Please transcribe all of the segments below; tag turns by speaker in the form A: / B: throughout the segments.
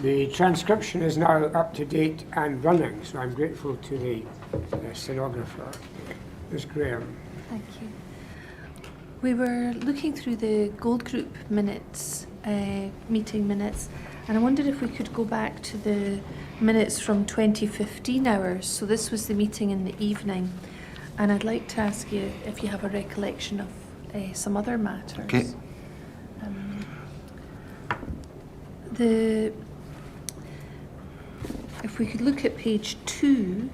A: The transcription is now up to date and running, so I'm grateful to the stenographer. Ms. Graham.
B: Thank you. We were looking through the Gold Group minutes, meeting minutes, and I wondered if we could go back to the minutes from 2015 hours. So this was the meeting in the evening, and I'd like to ask you if you have a recollection of some other matters.
C: Okay.
B: If we could look at page 2,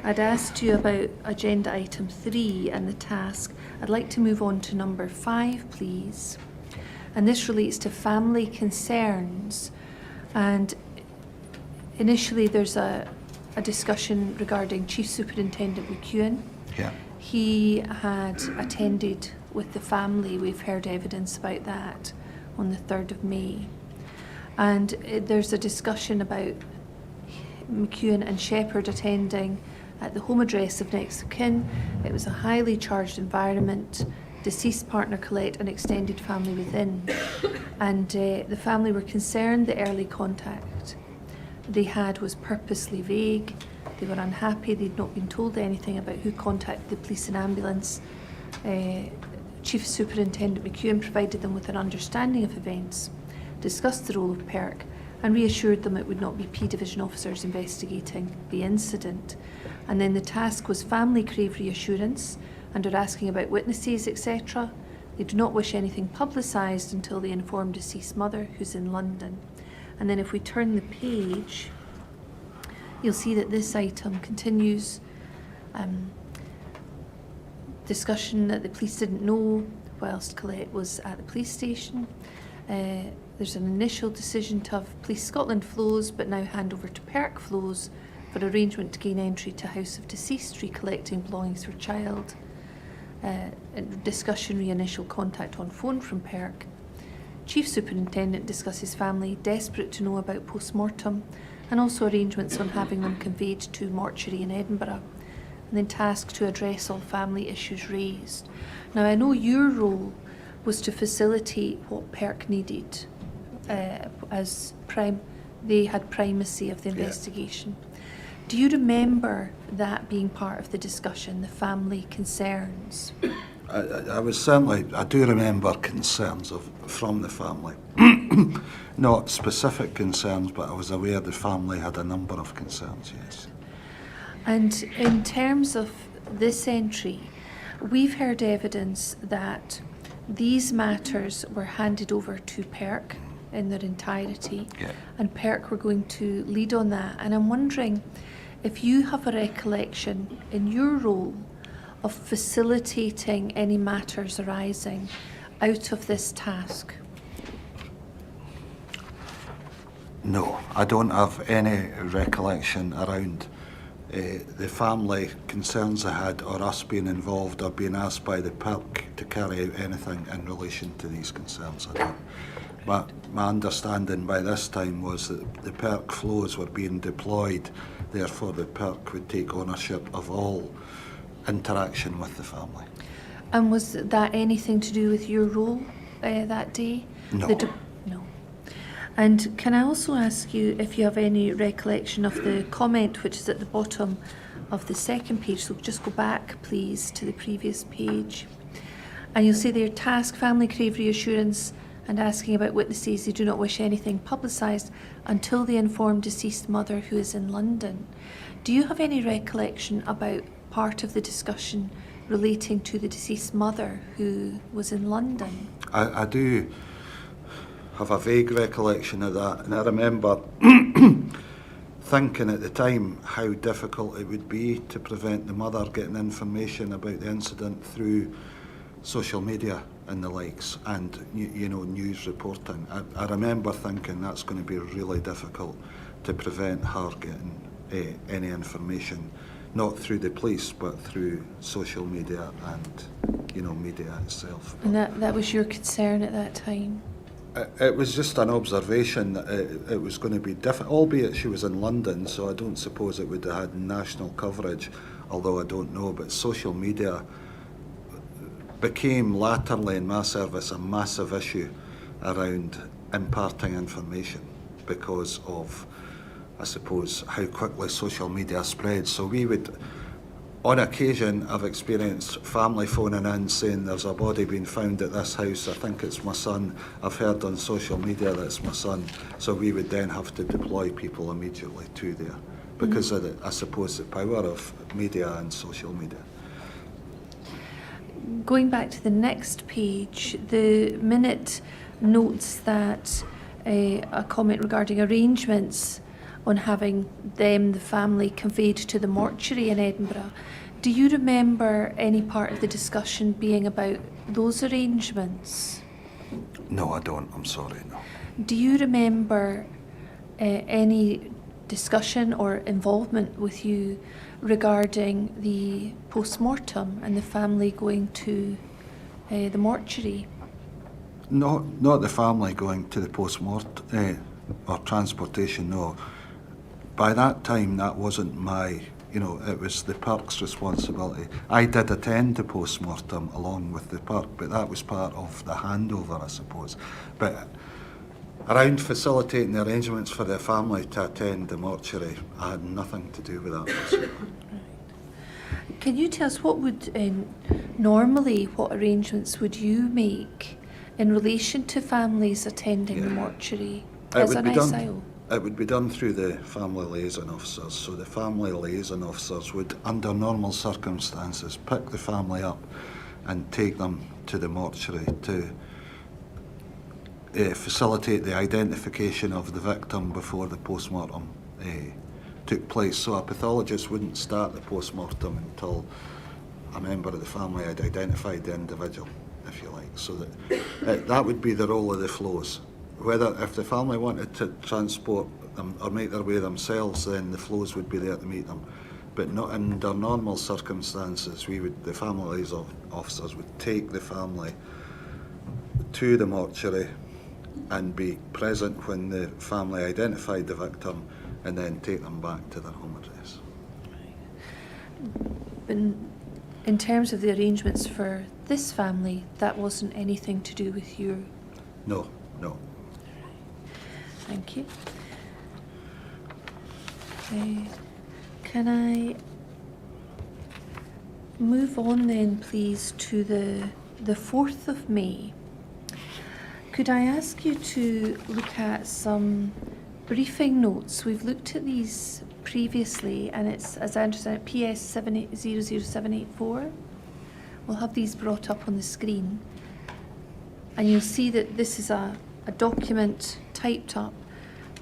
B: I'd asked you about agenda item 3 and the task. I'd like to move on to number 5, please. And this relates to family concerns. And initially there's a discussion regarding Chief Superintendent McEwen.
C: Yeah.
B: He had attended with the family. We've heard evidence about that on the 3rd of May. And there's a discussion about McEwen and Shepherd attending at the home address of next of kin. It was a highly charged environment, deceased partner Colette and extended family within. And the family were concerned the early contact they had was purposely vague. They were unhappy, they'd not been told anything about who contacted the police and ambulance. Chief Superintendent McEwen provided them with an understanding of events, discussed the role of PERC and reassured them it would not be P Division officers investigating the incident. And then the task was family crave reassurance and are asking about witnesses, etc. They do not wish anything publicised until they inform deceased mother, who's in London. And then if we turn the page, you'll see that this item continues. Discussion that the police didn't know whilst Colette was at the police station. There's an initial decision to have Police Scotland flows, but now hand over to PERC flows for arrangement to gain entry to house of deceased, recollecting belongings for child. Discussion initial contact on phone from PERC. Chief Superintendent discusses family desperate to know about post-mortem, and also arrangements on having them conveyed to mortuary in Edinburgh. And then tasked to address all family issues raised. Now I know your role was to facilitate what PERC needed, as they had primacy of the investigation. Do you remember that being part of the discussion, the family concerns?
C: I do remember concerns from the family. Not specific concerns, but I was aware the family had a number of concerns, yes.
B: And in terms of this entry, we've heard evidence that these matters were handed over to PERC in their entirety,
C: yeah.
B: And PERC were going to lead on that. And I'm wondering if you have a recollection in your role of facilitating any matters arising out of this task.
C: No, I don't have any recollection around the family concerns I had, or us being involved or being asked by the PERC to carry out anything in relation to these concerns. I don't. But my understanding by this time was that the PERC flows were being deployed, therefore the PERC would take ownership of all interaction with the family.
B: And was that anything to do with your role that day?
C: No.
B: No. And can I also ask you if you have any recollection of the comment which is at the bottom of the second page? So just go back, please, to the previous page. And you'll see there, task family crave reassurance and asking about witnesses. They do not wish anything publicised until they inform deceased mother, who is in London. Do you have any recollection about part of the discussion relating to the deceased mother who was in London?
C: I do have a vague recollection of that, and I remember thinking at the time how difficult it would be to prevent the mother getting information about the incident through social media and the likes, and news reporting. I remember thinking that's going to be really difficult to prevent her getting any information, not through the police but through social media and media itself.
B: And that was your concern at that time?
C: It was just an observation that it was going to be different, albeit she was in London, so I don't suppose it would have had national coverage, although I don't know. But social media became latterly in my service a massive issue around imparting information, because of, I suppose, how quickly social media spreads. So we would, on occasion, I've experienced family phoning in saying there's a body being found at this house, I think it's my son, I've heard on social media that it's my son. So we would then have to deploy people immediately to there because of the, I suppose, the power of media and social media.
B: Going back to the next page, the minute notes that a comment regarding arrangements on having them, the family, conveyed to the mortuary in Edinburgh. Do you remember any part of the discussion being about those arrangements?
C: No, I don't. I'm sorry, no.
B: Do you remember any discussion or involvement with you regarding the post-mortem and the family going to the mortuary?
C: No, not the family going to the post-mortem or transportation, no. By that time, that wasn't my, it was the park's responsibility. I did attend the post-mortem along with the park, but that was part of the handover, I suppose. But around facilitating the arrangements for the family to attend the mortuary, I had nothing to do with that.
B: Can you tell us what normally, what arrangements would you make in relation to families attending the mortuary as an ISIO?
C: It would be done through the family liaison officers. So the family liaison officers would, under normal circumstances, pick the family up and take them to the mortuary to facilitate the identification of the victim before the post-mortem took place. So a pathologist wouldn't start the post-mortem until a member of the family had identified the individual, if you like. So that would be the role of the flows. If the family wanted to transport them or make their way themselves, then the flows would be there to meet them. But not under normal circumstances, the family liaison officers would take the family to the mortuary and be present when the family identified the victim and then take them back to their home address.
B: In terms of the arrangements for this family, that wasn't anything to do with you?
C: No.
B: Thank you. Can I move on then, please, to the 4th of May? Could I ask you to look at some briefing notes? We've looked at these previously, and it's, as I understand it, PS 00784. We'll have these brought up on the screen. And you'll see that this is a document typed up.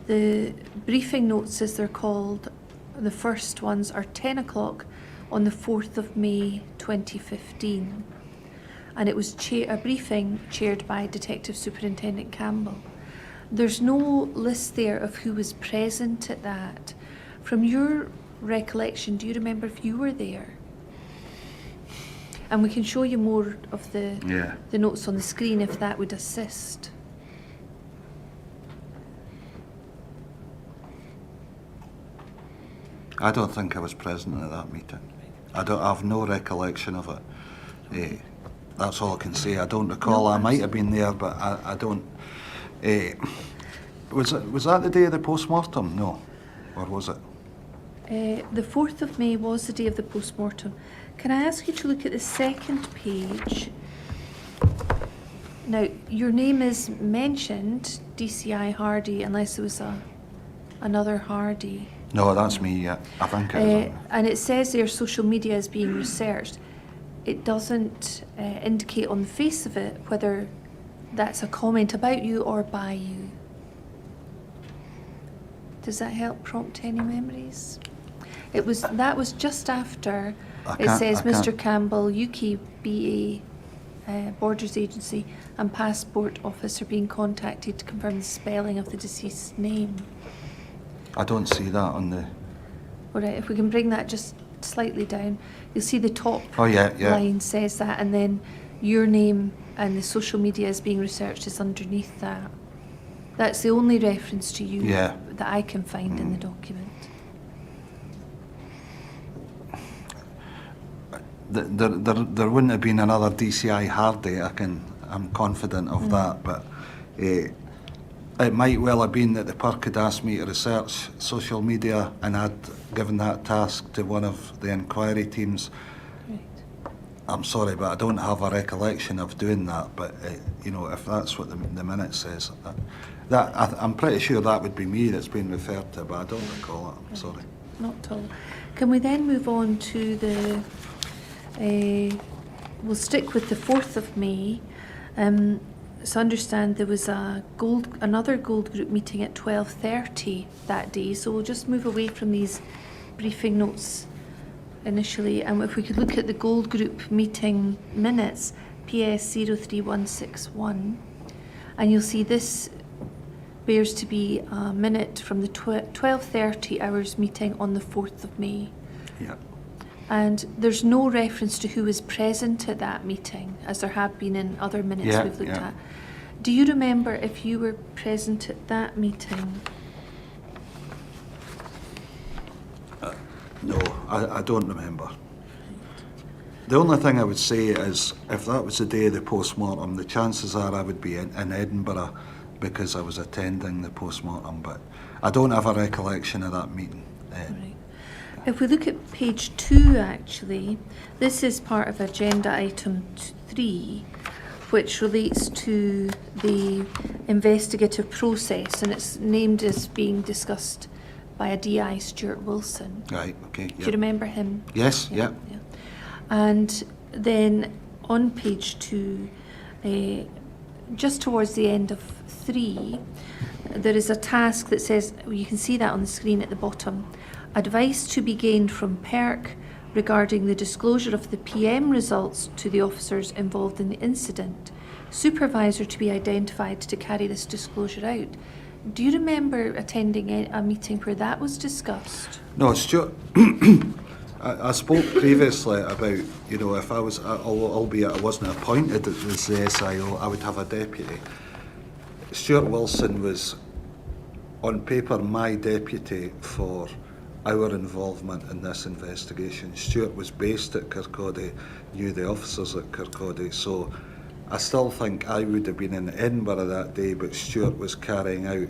B: The briefing notes, as they're called, the first ones are 10 o'clock on the 4th of May 2015. And it was a briefing chaired by Detective Superintendent Campbell. There's no list there of who was present at that. From your recollection, do you remember if you were there? And we can show you more of the notes on the screen if that would assist.
C: I don't think I was present at that meeting. I have no recollection of it. That's all I can say. I don't recall.
B: No,
C: I might have been there, but I don't. Was that the day of the post-mortem? No. Or was it?
B: The 4th of May was the day of the post-mortem. Can I ask you to look at the second page? Now, your name is mentioned, DCI Hardie, unless there was another Hardie.
C: No, that's me, yeah. I think it is.
B: And it says there social media is being researched. It doesn't indicate on the face of it whether that's a comment about you or by you. Does that help prompt any memories? That was just after it says Mr. Campbell, UKBA Borders Agency and Passport Office are being contacted to confirm the spelling of the deceased's name.
C: I don't see that on the...
B: All right, if we can bring that just slightly down, you'll see the top line says that, and then your name and the social media is being researched is underneath that. That's the only reference to you that I can find in the document.
C: There wouldn't have been another DCI Hardie. I'm confident of that, but It might well have been that the PERC had asked me to research social media and I'd given that task to one of the inquiry teams.
B: Right.
C: I'm sorry, but I don't have a recollection of doing that. But you know, if that's what the minute says, I'm pretty sure that would be me that's been referred to, but I don't recall it. I'm sorry.
B: Not at all. Can we then move on to the? We'll stick with the 4th of May. So understand there was another Gold Group meeting at 12:30 that day. So we'll just move away from these briefing notes initially, and if we could look at the Gold Group meeting minutes, PS 03161, and you'll see this bears to be a minute from the 12:30 hours meeting on the 4th of May.
C: Yeah.
B: And there's no reference to who was present at that meeting, as there have been in other minutes we've looked at. Do you remember if you were present at that meeting?
C: No, I don't remember. The only thing I would say is, if that was the day of the post-mortem, the chances are I would be in Edinburgh because I was attending the post-mortem, but I don't have a recollection of that meeting.
B: Right. If we look at page 2, actually, this is part of agenda item 3, which relates to the investigative process, and it's named as being discussed by a DI, Stuart Wilson.
C: Right, okay.
B: Do you remember him?
C: Yes, yeah.
B: And then on page 2, just towards the end of 3, there is a task that says, you can see that on the screen at the bottom, advice to be gained from PERC regarding the disclosure of the PM results to the officers involved in the incident. Supervisor to be identified to carry this disclosure out. Do you remember attending a meeting where that was discussed?
C: No, Stuart, I spoke previously about, you know, if I was, albeit I wasn't appointed as the SIO, I would have a deputy. Stuart Wilson was, on paper, my deputy for our involvement in this investigation. Stuart was based at Kirkcaldy, knew the officers at Kirkcaldy, so I still think I would have been in Edinburgh that day, but Stuart was carrying out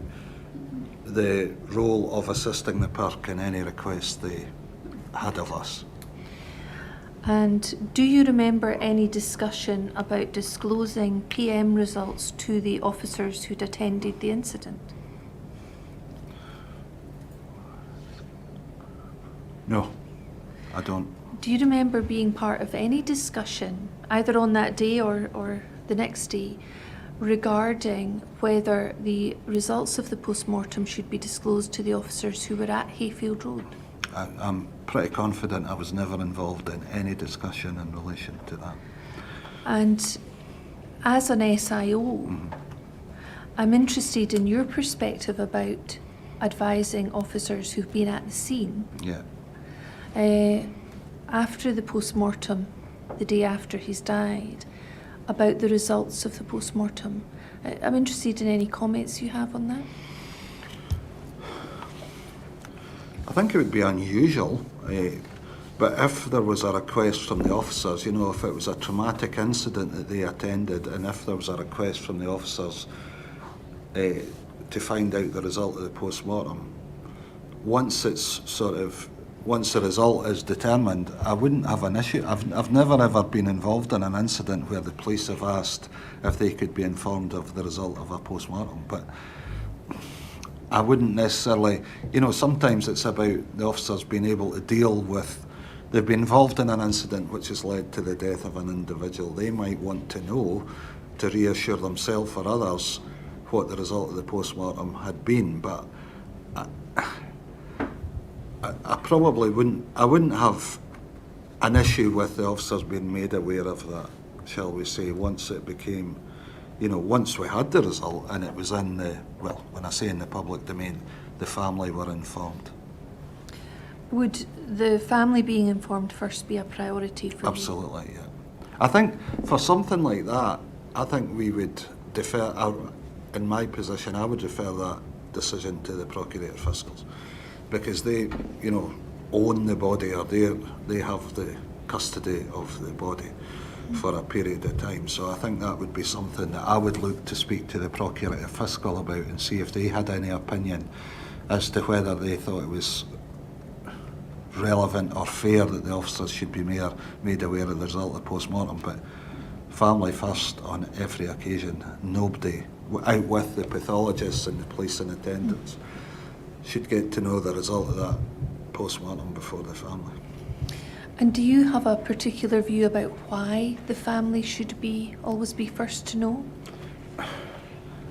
C: the role of assisting the PERC in any request they had of us.
B: And do you remember any discussion about disclosing PM results to the officers who'd attended the incident?
C: No, I don't.
B: Do you remember being part of any discussion, either on that day or the next day, regarding whether the results of the post-mortem should be disclosed to the officers who were at Hayfield Road?
C: I'm pretty confident I was never involved in any discussion in relation to that.
B: And as an SIO, I'm interested in your perspective about advising officers who've been at the scene.
C: Yeah.
B: After the post-mortem, the day after he's died, about the results of the post-mortem. I'm interested in any comments you have on that.
C: I think it would be unusual, but if there was a request from the officers, you know, if it was a traumatic incident that they attended, and if there was a request from the officers to find out the result of the post-mortem, once the result is determined, I wouldn't have an issue. I've never ever been involved in an incident where the police have asked if they could be informed of the result of a post-mortem, but I wouldn't necessarily, you know, sometimes it's about the officers being able to deal with, they've been involved in an incident which has led to the death of an individual. They might want to know, to reassure themselves or others, what the result of the post-mortem had been, but I probably wouldn't have an issue with the officers being made aware of that, shall we say, once it became, you know, once we had the result and it was in the, well, when I say in the public domain, the family were informed.
B: Would the family being informed first be a priority for you?
C: Absolutely, yeah. I think for something like that, I think we would defer, in my position, I would refer that decision to the Procurator Fiscals, because they, you know, own the body, or they have the custody of the body. for a period of time. So I think that would be something that I would look to speak to the Procurator Fiscal about and see if they had any opinion as to whether they thought it was relevant or fair that the officers should be made aware of the result of the post-mortem. But family first on every occasion. Nobody, out with the pathologists and the police in attendance, should get to know the result of that post-mortem before the family.
B: And do you have a particular view about why the family should always be first to know?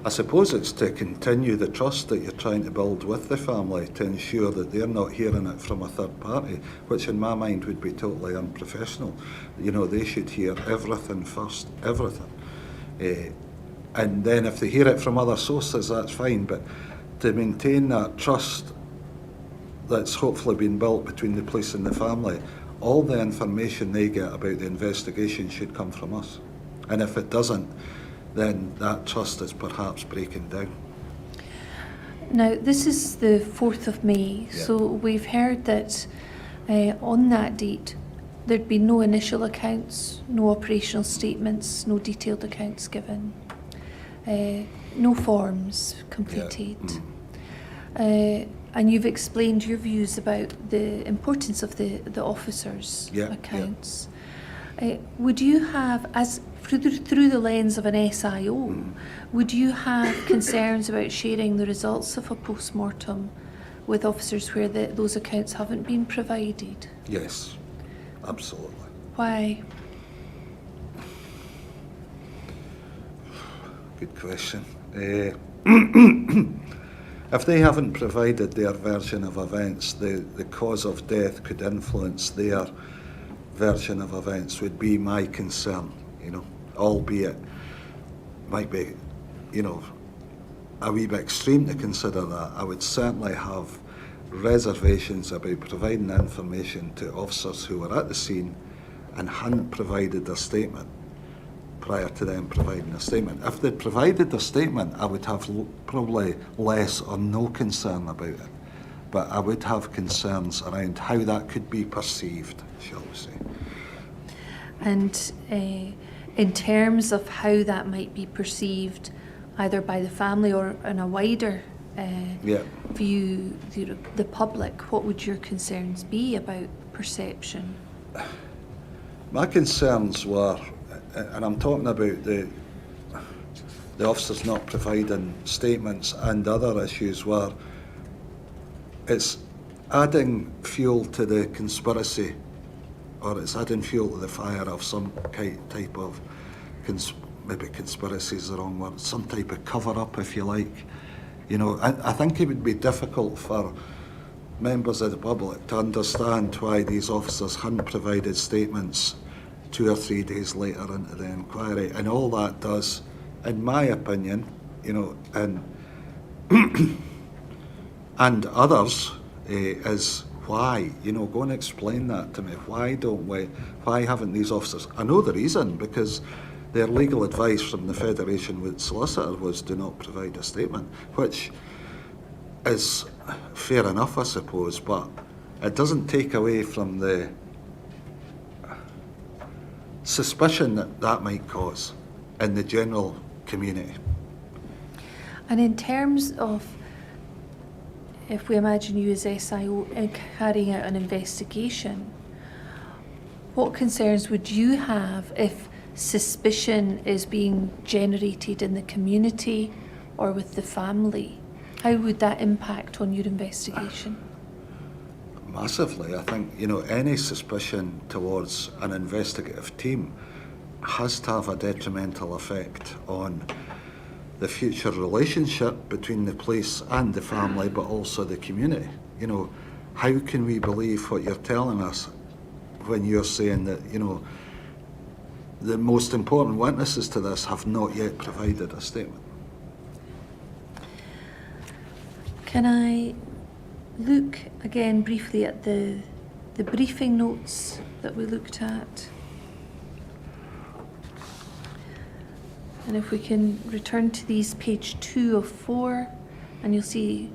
C: I suppose it's to continue the trust that you're trying to build with the family, to ensure that they're not hearing it from a third party, which in my mind would be totally unprofessional. You know, they should hear everything first, everything. And then if they hear it from other sources, that's fine, but to maintain that trust that's hopefully been built between the police and the family, all the information they get about the investigation should come from us. And if it doesn't, then that trust is perhaps breaking down.
B: Now, this is the 4th of May,
C: Yeah.
B: so we've heard that on that date there'd be no initial accounts, no operational statements, no detailed accounts given, no forms completed.
C: Yeah.
B: And you've explained your views about the importance of the officers'
C: Yeah,
B: accounts. Would you have, as through the lens of an SIO, would you have concerns about sharing the results of a post-mortem with officers where those accounts haven't been provided?
C: Yes, absolutely.
B: Why?
C: Good question. If they haven't provided their version of events, the cause of death could influence their version of events, would be my concern, you know, albeit might be, you know, a wee bit extreme to consider that. I would certainly have reservations about providing information to officers who were at the scene and hadn't provided a statement prior to them providing a statement. If they'd provided a statement, I would have probably less or no concern about it. But I would have concerns around how that could be perceived, shall we say.
B: And in terms of how that might be perceived, either by the family or in a wider view, the public, what would your concerns be about perception?
C: My concerns were, and I'm talking about the officers not providing statements and other issues, where it's adding fuel to the conspiracy, or it's adding fuel to the fire of some type of, maybe conspiracy is the wrong word, some type of cover-up, if you like. You know, I think it would be difficult for members of the public to understand why these officers hadn't provided statements 2 or 3 days later into the inquiry, and all that does, in my opinion, you know, and others, is why, you know, go and explain that to me. Why haven't these officers? I know the reason, because their legal advice from the Federation with Solicitor was do not provide a statement, which is fair enough, I suppose, but it doesn't take away from the suspicion that might cause in the general community.
B: And in terms of, if we imagine you as SIO carrying out an investigation, what concerns would you have if suspicion is being generated in the community or with the family? How would that impact on your investigation?
C: Massively. I think, you know, any suspicion towards an investigative team has to have a detrimental effect on the future relationship between the police and the family, but also the community. You know, how can we believe what you're telling us when you're saying that, you know, the most important witnesses to this have not yet provided a statement?
B: Can I look again briefly at the briefing notes that we looked at? And if we can return to these, page 2 of 4, and you'll see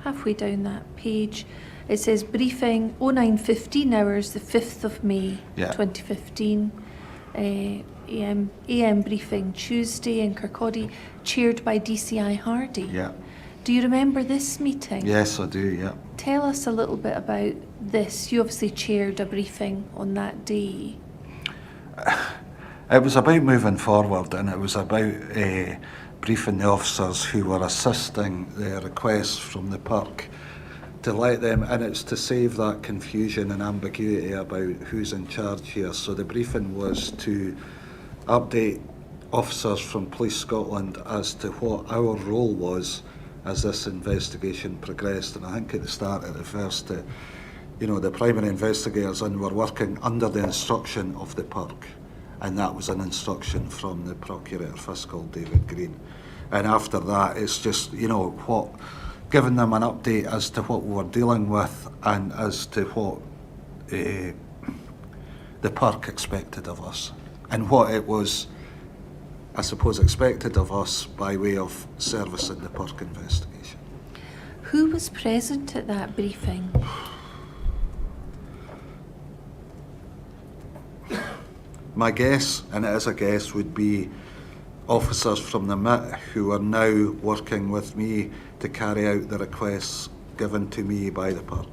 B: halfway down that page, it says briefing 09:15 hours, the 5th of May, 2015. AM briefing Tuesday in Kirkcaldy, chaired by DCI Hardie.
C: Yeah.
B: Do you remember this meeting?
C: Yes, I do, yeah.
B: Tell us a little bit about this. You obviously chaired a briefing on that day.
C: It was about moving forward, and it was about briefing the officers who were assisting the requests from the park to let them, and it's to save that confusion and ambiguity about who's in charge here. So the briefing was to update officers from Police Scotland as to what our role was as this investigation progressed. And I think at the start it refers to, the primary investigators, and were working under the instruction of the park. And that was an instruction from the Procurator Fiscal, David Green. And after that, it's just, giving them an update as to what we were dealing with and as to what the park expected of us. And what it was, I suppose, expected of us by way of service in the park investigation.
B: Who was present at that briefing?
C: My guess, and it is a guess, would be officers from the MIT who are now working with me to carry out the requests given to me by the park.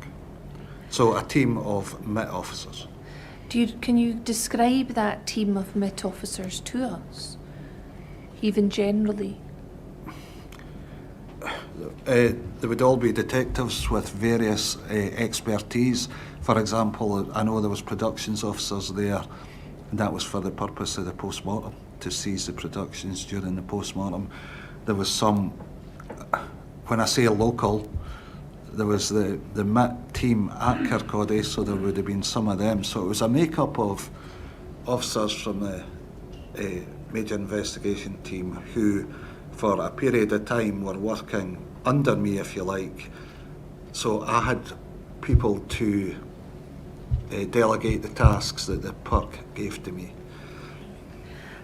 C: So a team of MIT officers.
B: Can you describe that team of MIT officers to us, even generally?
C: They would all be detectives with various expertise. For example, I know there was productions officers there, and that was for the purpose of the post-mortem, to seize the productions during the post-mortem. There was some, when I say local, there was the MIT team at Kirkcaldy, so there would have been some of them. So it was a make-up of officers from the major investigation team who, for a period of time, were working under me, if you like. So I had people to delegate the tasks that the park gave to me.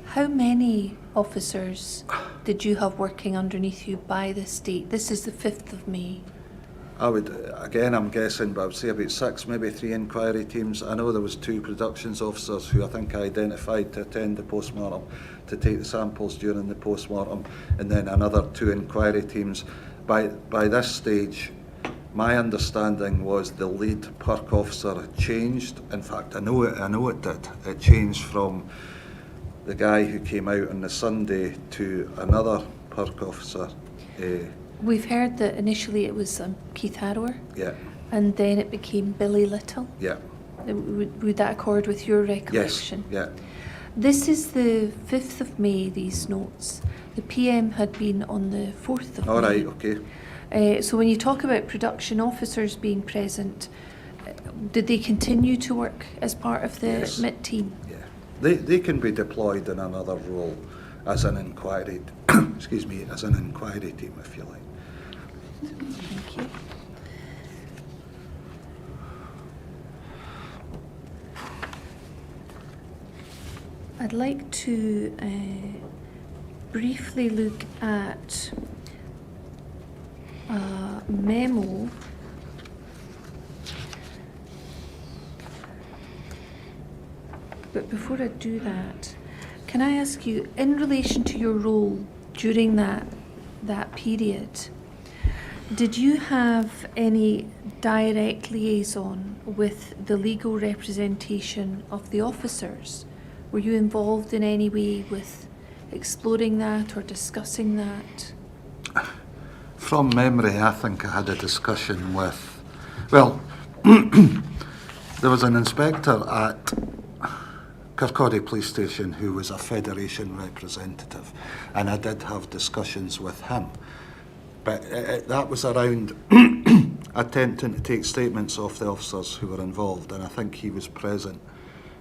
B: How many officers did you have working underneath you by this date? This is the 5th of May.
C: I would, again, I'm guessing, but I would say about 6, maybe 3 inquiry teams. I know there was 2 productions officers who I think I identified to attend the post-mortem, to take the samples during the post-mortem, and then another 2 inquiry teams. By this stage, my understanding was the lead park officer had changed. In fact, I know it did. It changed from the guy who came out on the Sunday to another park officer.
B: We've heard that initially it was Keith Hardie,
C: Yeah.
B: and then it became Billy Little.
C: Yeah.
B: Would that accord with your recollection?
C: Yes. Yeah.
B: This is the 5th of May, these notes. The PM had been on the 4th of May.
C: All right. Okay.
B: So when you talk about production officers being present, did they continue to work as part of the
C: Yes.
B: MIT team?
C: Yeah. They can be deployed in another role as an inquiry, as an inquiry team, if you like.
B: Thank you. I'd like to briefly look at a memo but before I do that, can I ask you, in relation to your role during that period, did you have any direct liaison with the legal representation of the officers? Were you involved in any way with exploring that or discussing that?
C: From memory, I think I had a discussion with, there was an inspector at Kirkcaldy Police Station who was a Federation representative, and I did have discussions with him. But that was around attempting to take statements off the officers who were involved, and I think he was present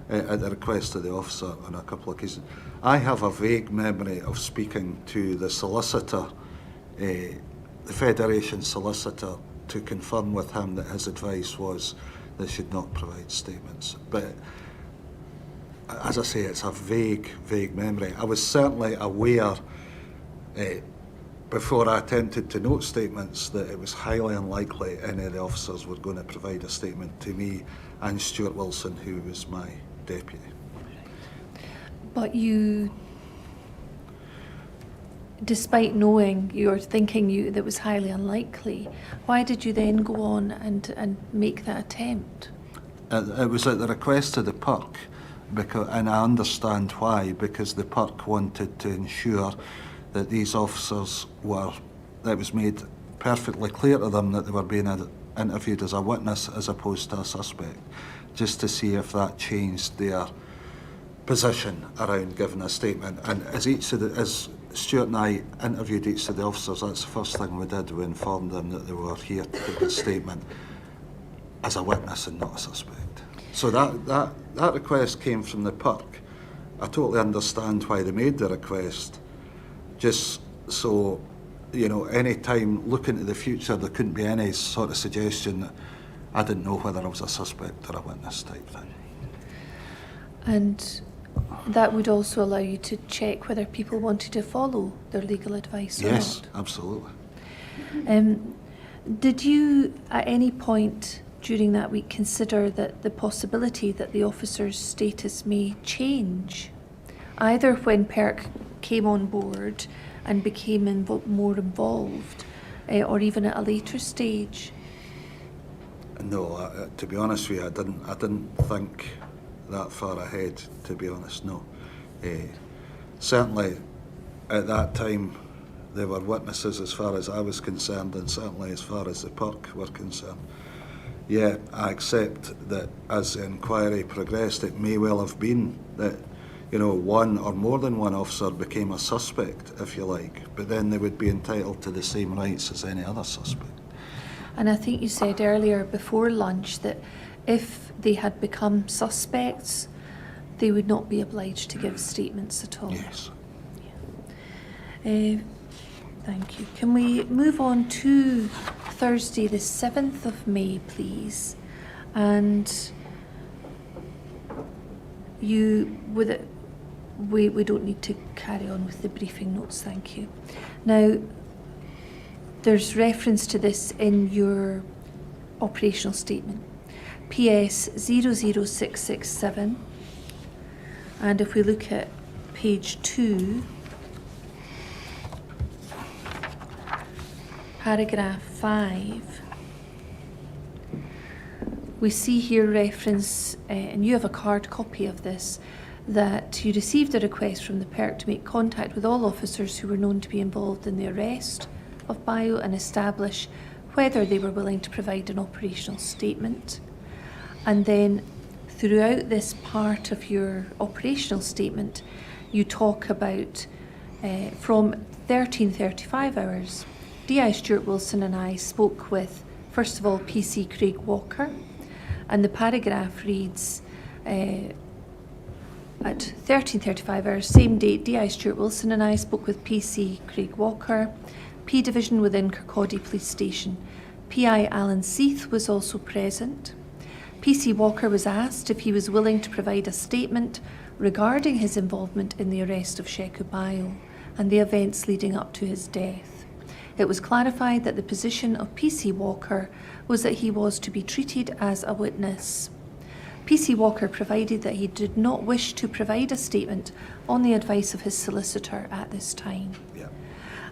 C: at the request of the officer on a couple of occasions. I have a vague memory of speaking to the solicitor, the Federation solicitor, to confirm with him that his advice was they should not provide statements. But as I say, it's a vague memory. I was certainly aware before I attempted to note statements that it was highly unlikely any of the officers were going to provide a statement to me and Stuart Wilson, who was my deputy.
B: But you, despite knowing you're thinking that was highly unlikely, why did you then go on and make that attempt?
C: It was at the request of the PERC, and I understand why, because the PERC wanted to ensure that these officers it was made perfectly clear to them that they were being interviewed as a witness as opposed to a suspect, just to see if that changed their position around giving a statement. And as Stuart and I interviewed each of the officers, that's the first thing we did. We informed them that they were here to give a statement as a witness and not a suspect. So that request came from the PERC. I totally understand why they made the request, just so, any time looking to the future, there couldn't be any sort of suggestion that I didn't know whether I was a suspect or a witness type thing.
B: And that would also allow you to check whether people wanted to follow their legal advice or
C: Yes,
B: not.
C: absolutely.
B: Did you, at any point during that week, consider that the possibility that the officer's status may change, either when PERC came on board and became more involved, or even at a later stage?
C: No, to be honest with you, I didn't think that far ahead, to be honest, no. Certainly, at that time, they were witnesses as far as I was concerned, and certainly as far as the PERC were concerned. Yeah, I accept that as the inquiry progressed, it may well have been that, one or more than one officer became a suspect, if you like, but then they would be entitled to the same rights as any other suspect.
B: And I think you said earlier before lunch that if they had become suspects, they would not be obliged to give statements at all.
C: Yes.
B: Thank you. Can we move on to Thursday the 7th of May, please? And we don't need to carry on with the briefing notes, thank you. Now, there's reference to this in your operational statement. PS 00667, and if we look at page 2, paragraph 5, we see here reference, and you have a card copy of this, that you received a request from the PERC to make contact with all officers who were known to be involved in the arrest of Bio and establish whether they were willing to provide an operational statement. And then throughout this part of your operational statement, you talk about from 13:35 hours, DI Stuart Wilson and I spoke with, first of all, PC Craig Walker, and the paragraph reads, at 13:35 hours, same date, DI Stuart Wilson and I spoke with PC Craig Walker, P Division within Kirkcaldy Police Station. PI Alan Seath was also present. PC Walker was asked if he was willing to provide a statement regarding his involvement in the arrest of Sheku Bio and the events leading up to his death. It was clarified that the position of PC Walker was that he was to be treated as a witness. PC Walker provided that he did not wish to provide a statement on the advice of his solicitor at this time.
C: Yeah.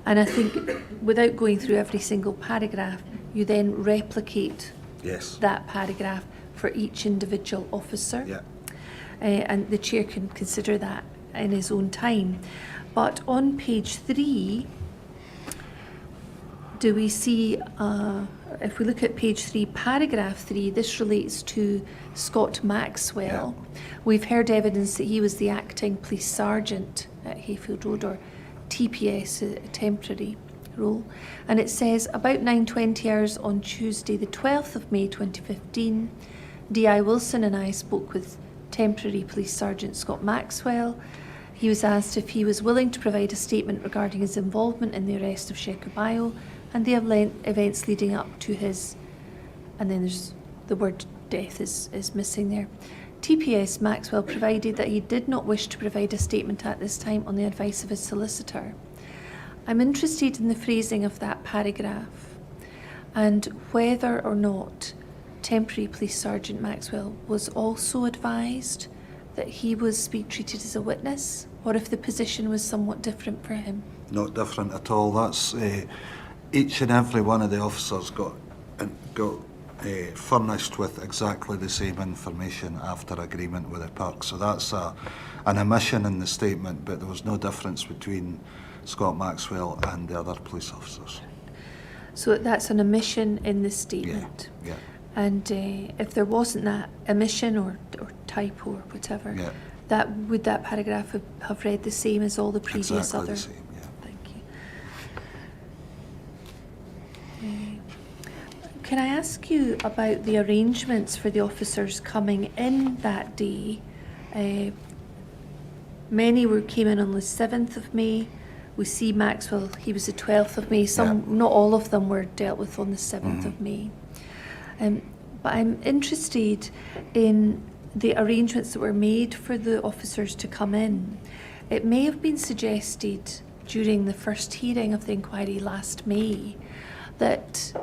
B: And I think without going through every single paragraph, you then replicate
C: Yes.
B: that paragraph for each individual officer.
C: Yeah.
B: And the chair can consider that in his own time. But on page 3, do we see, if we look at page 3, paragraph 3, this relates to Scott Maxwell.
C: Yeah.
B: We've heard evidence that he was the acting police sergeant at Hayfield Road, or TPS, a temporary role. And it says, about 9:20 hours on Tuesday, the 12th of May 2015, DI Wilson and I spoke with temporary police sergeant Scott Maxwell. He was asked if he was willing to provide a statement regarding his involvement in the arrest of Sheku Bio and the events leading up to his, and then there's the word death is missing there. TPS Maxwell provided that he did not wish to provide a statement at this time on the advice of his solicitor. I'm interested in the phrasing of that paragraph and whether or not temporary police sergeant Maxwell was also advised that he was being treated as a witness, or if the position was somewhat different for him?
C: Not different at all. That's each and every one of the officers got furnished with exactly the same information after agreement with the PIRC. So that's an omission in the statement, but there was no difference between Scott Maxwell and the other police officers.
B: So that's an omission in the statement.
C: Yeah.
B: And if there wasn't that omission or typo or whatever,
C: Yeah.
B: would that paragraph have read the same as all the previous
C: Exactly
B: other?
C: the same, yeah.
B: Thank you. Can I ask you about the arrangements for the officers coming in that day? Many came in on the 7th of May. We see Maxwell, he was the 12th of May. Not all of them were dealt with on the 7th of May. But I'm interested in the arrangements that were made for the officers to come in. It may have been suggested during the first hearing of the inquiry last May that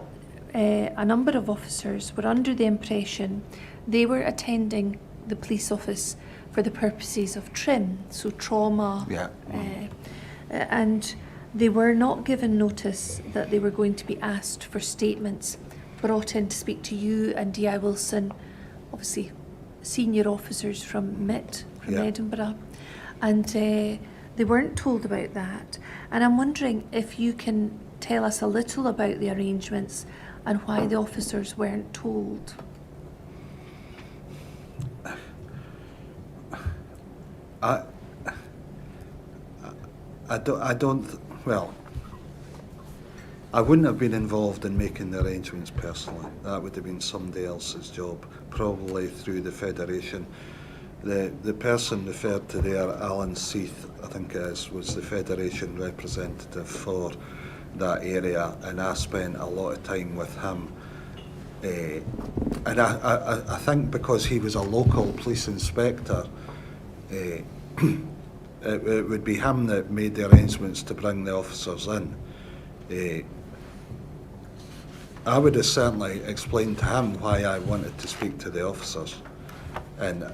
B: a number of officers were under the impression they were attending the police office for the purposes of TRIM, so trauma, and they were not given notice that they were going to be asked for statements, brought in to speak to you and D.I. Wilson, obviously senior officers from MIT, from Edinburgh, and they weren't told about that. And I'm wondering if you can tell us a little about the arrangements and why the officers weren't told.
C: I wouldn't have been involved in making the arrangements personally. That would have been somebody else's job, probably through the Federation. The person referred to there, Alan Seath, I think it is, was the Federation representative for that area, and I spent a lot of time with him. And I think because he was a local police inspector, it would be him that made the arrangements to bring the officers in. I would have certainly explained to him why I wanted to speak to the officers, and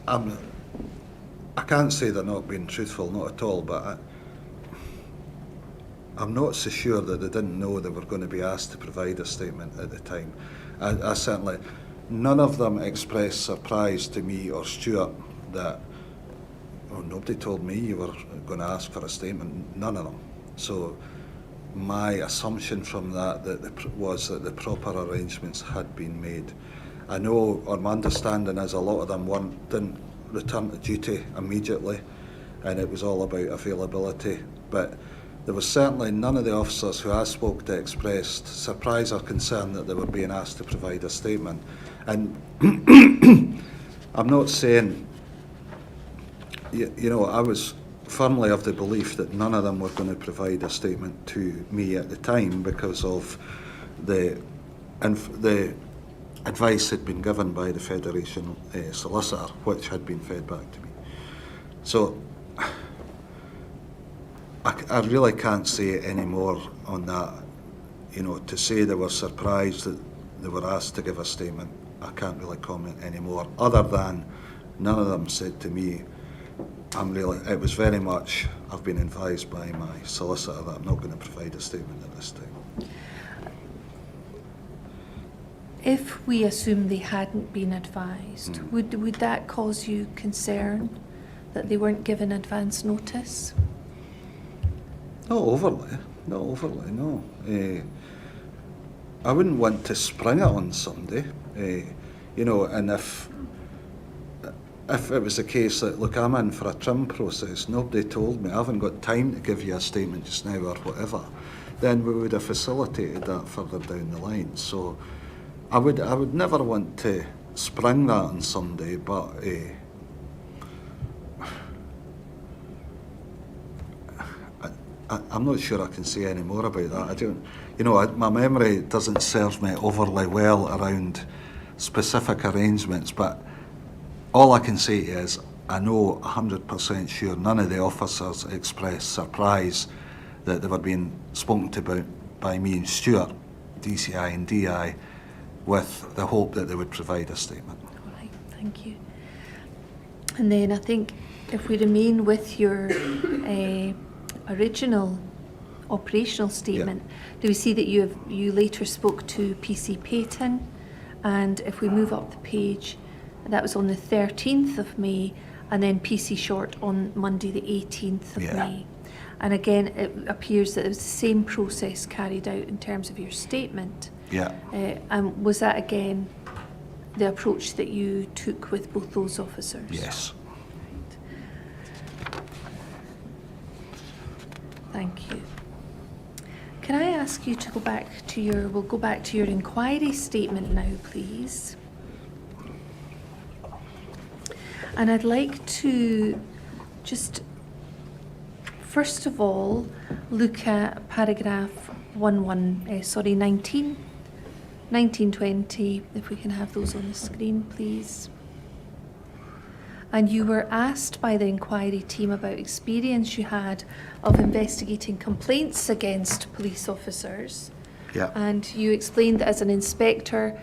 C: I can't say they're not being truthful, not at all, but I'm not so sure that they didn't know they were going to be asked to provide a statement at the time. I certainly, none of them expressed surprise to me or Stuart that, oh, nobody told me you were going to ask for a statement, none of them. So my assumption from that was that the proper arrangements had been made. I know, or my understanding is, a lot of them didn't return to duty immediately, and it was all about availability, but there was certainly none of the officers who I spoke to expressed surprise or concern that they were being asked to provide a statement. And I'm not saying, I was firmly of the belief that none of them were going to provide a statement to me at the time because of the advice had been given by the Federation solicitor, which had been fed back to me. So I really can't say any more on that. To say they were surprised that they were asked to give a statement, I can't really comment anymore, other than none of them said to me, it was very much, I've been advised by my solicitor that I'm not going to provide a statement at this time.
B: If we assume they hadn't been advised, would that cause you concern that they weren't given advance notice?
C: Not overly, no. I wouldn't want to spring it on somebody, and if it was the case that, look, I'm in for a trim process, nobody told me, I haven't got time to give you a statement just now or whatever, then we would have facilitated that further down the line. So I would never want to spring that on somebody, but I'm not sure I can say any more about that. I don't, my memory doesn't serve me overly well around specific arrangements, but all I can say is I know 100% sure none of the officers expressed surprise that they were being spoken to by me and Stuart, DCI and DI, with the hope that they would provide a statement.
B: All right, thank you. And then I think if we remain with your original operational statement, do we see that you later spoke to PC Payton, and if we move up the page, that was on the 13th of May, and then PC Short on Monday the 18th of May. And again, it appears that it was the same process carried out in terms of your statement.
C: Yeah.
B: And was that again the approach that you took with both those officers?
C: Yes.
B: Right. Thank you. Can I ask you to go back to we'll go back to your inquiry statement now, please. And I'd like to just, first of all, look at paragraph 1920, if we can have those on the screen, please. And you were asked by the inquiry team about experience you had of investigating complaints against police officers.
C: Yeah.
B: And you explained that as an inspector,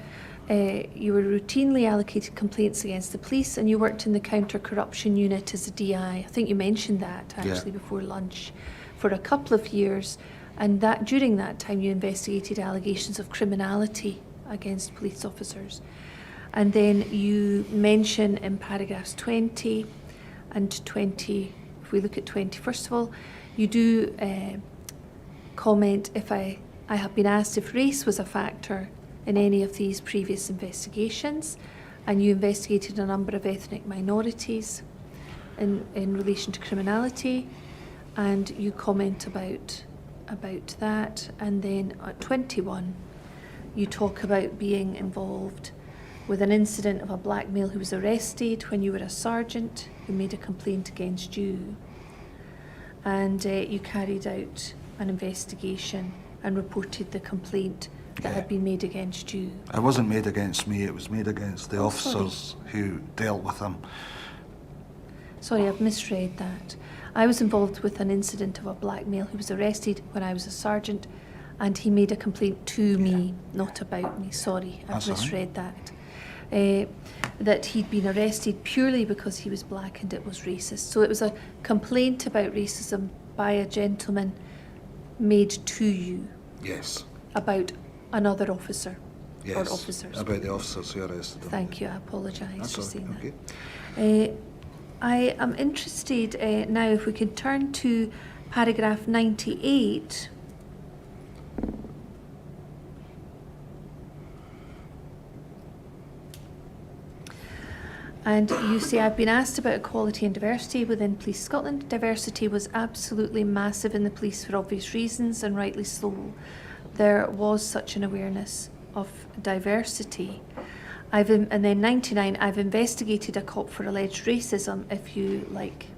B: you were routinely allocated complaints against the police, and you worked in the counter-corruption unit as a DI. I think you mentioned that actually before lunch, for a couple of years, and that during that time you investigated allegations of criminality against police officers. And then you mention in paragraphs 20 and 20, if we look at 20, first of all, you do comment, if I have been asked if race was a factor in any of these previous investigations, and you investigated a number of ethnic minorities in relation to criminality, and you comment about that. And then at 21, you talk about being involved with an incident of a black male who was arrested when you were a sergeant who made a complaint against you. And you carried out an investigation and reported the complaint that had been made against you.
C: It wasn't made against me, it was made against the officers who dealt with him.
B: Sorry, I've misread that. I was involved with an incident of a black male who was arrested when I was a sergeant, and he made a complaint to me, not about me. Sorry, I've misread that. That he'd been arrested purely because he was black and it was racist. So it was a complaint about racism by a gentleman made to you.
C: Yes.
B: About another officer.
C: Yes.
B: Or officers.
C: About the officers who arrested him.
B: Thank you, I apologise for saying
C: okay.
B: that. I am interested now if we could turn to paragraph 98. And you say, I've been asked about equality and diversity within Police Scotland. Diversity was absolutely massive in the police for obvious reasons, and rightly so. There was such an awareness of diversity. And then 99, I've investigated a cop for alleged racism, if you like.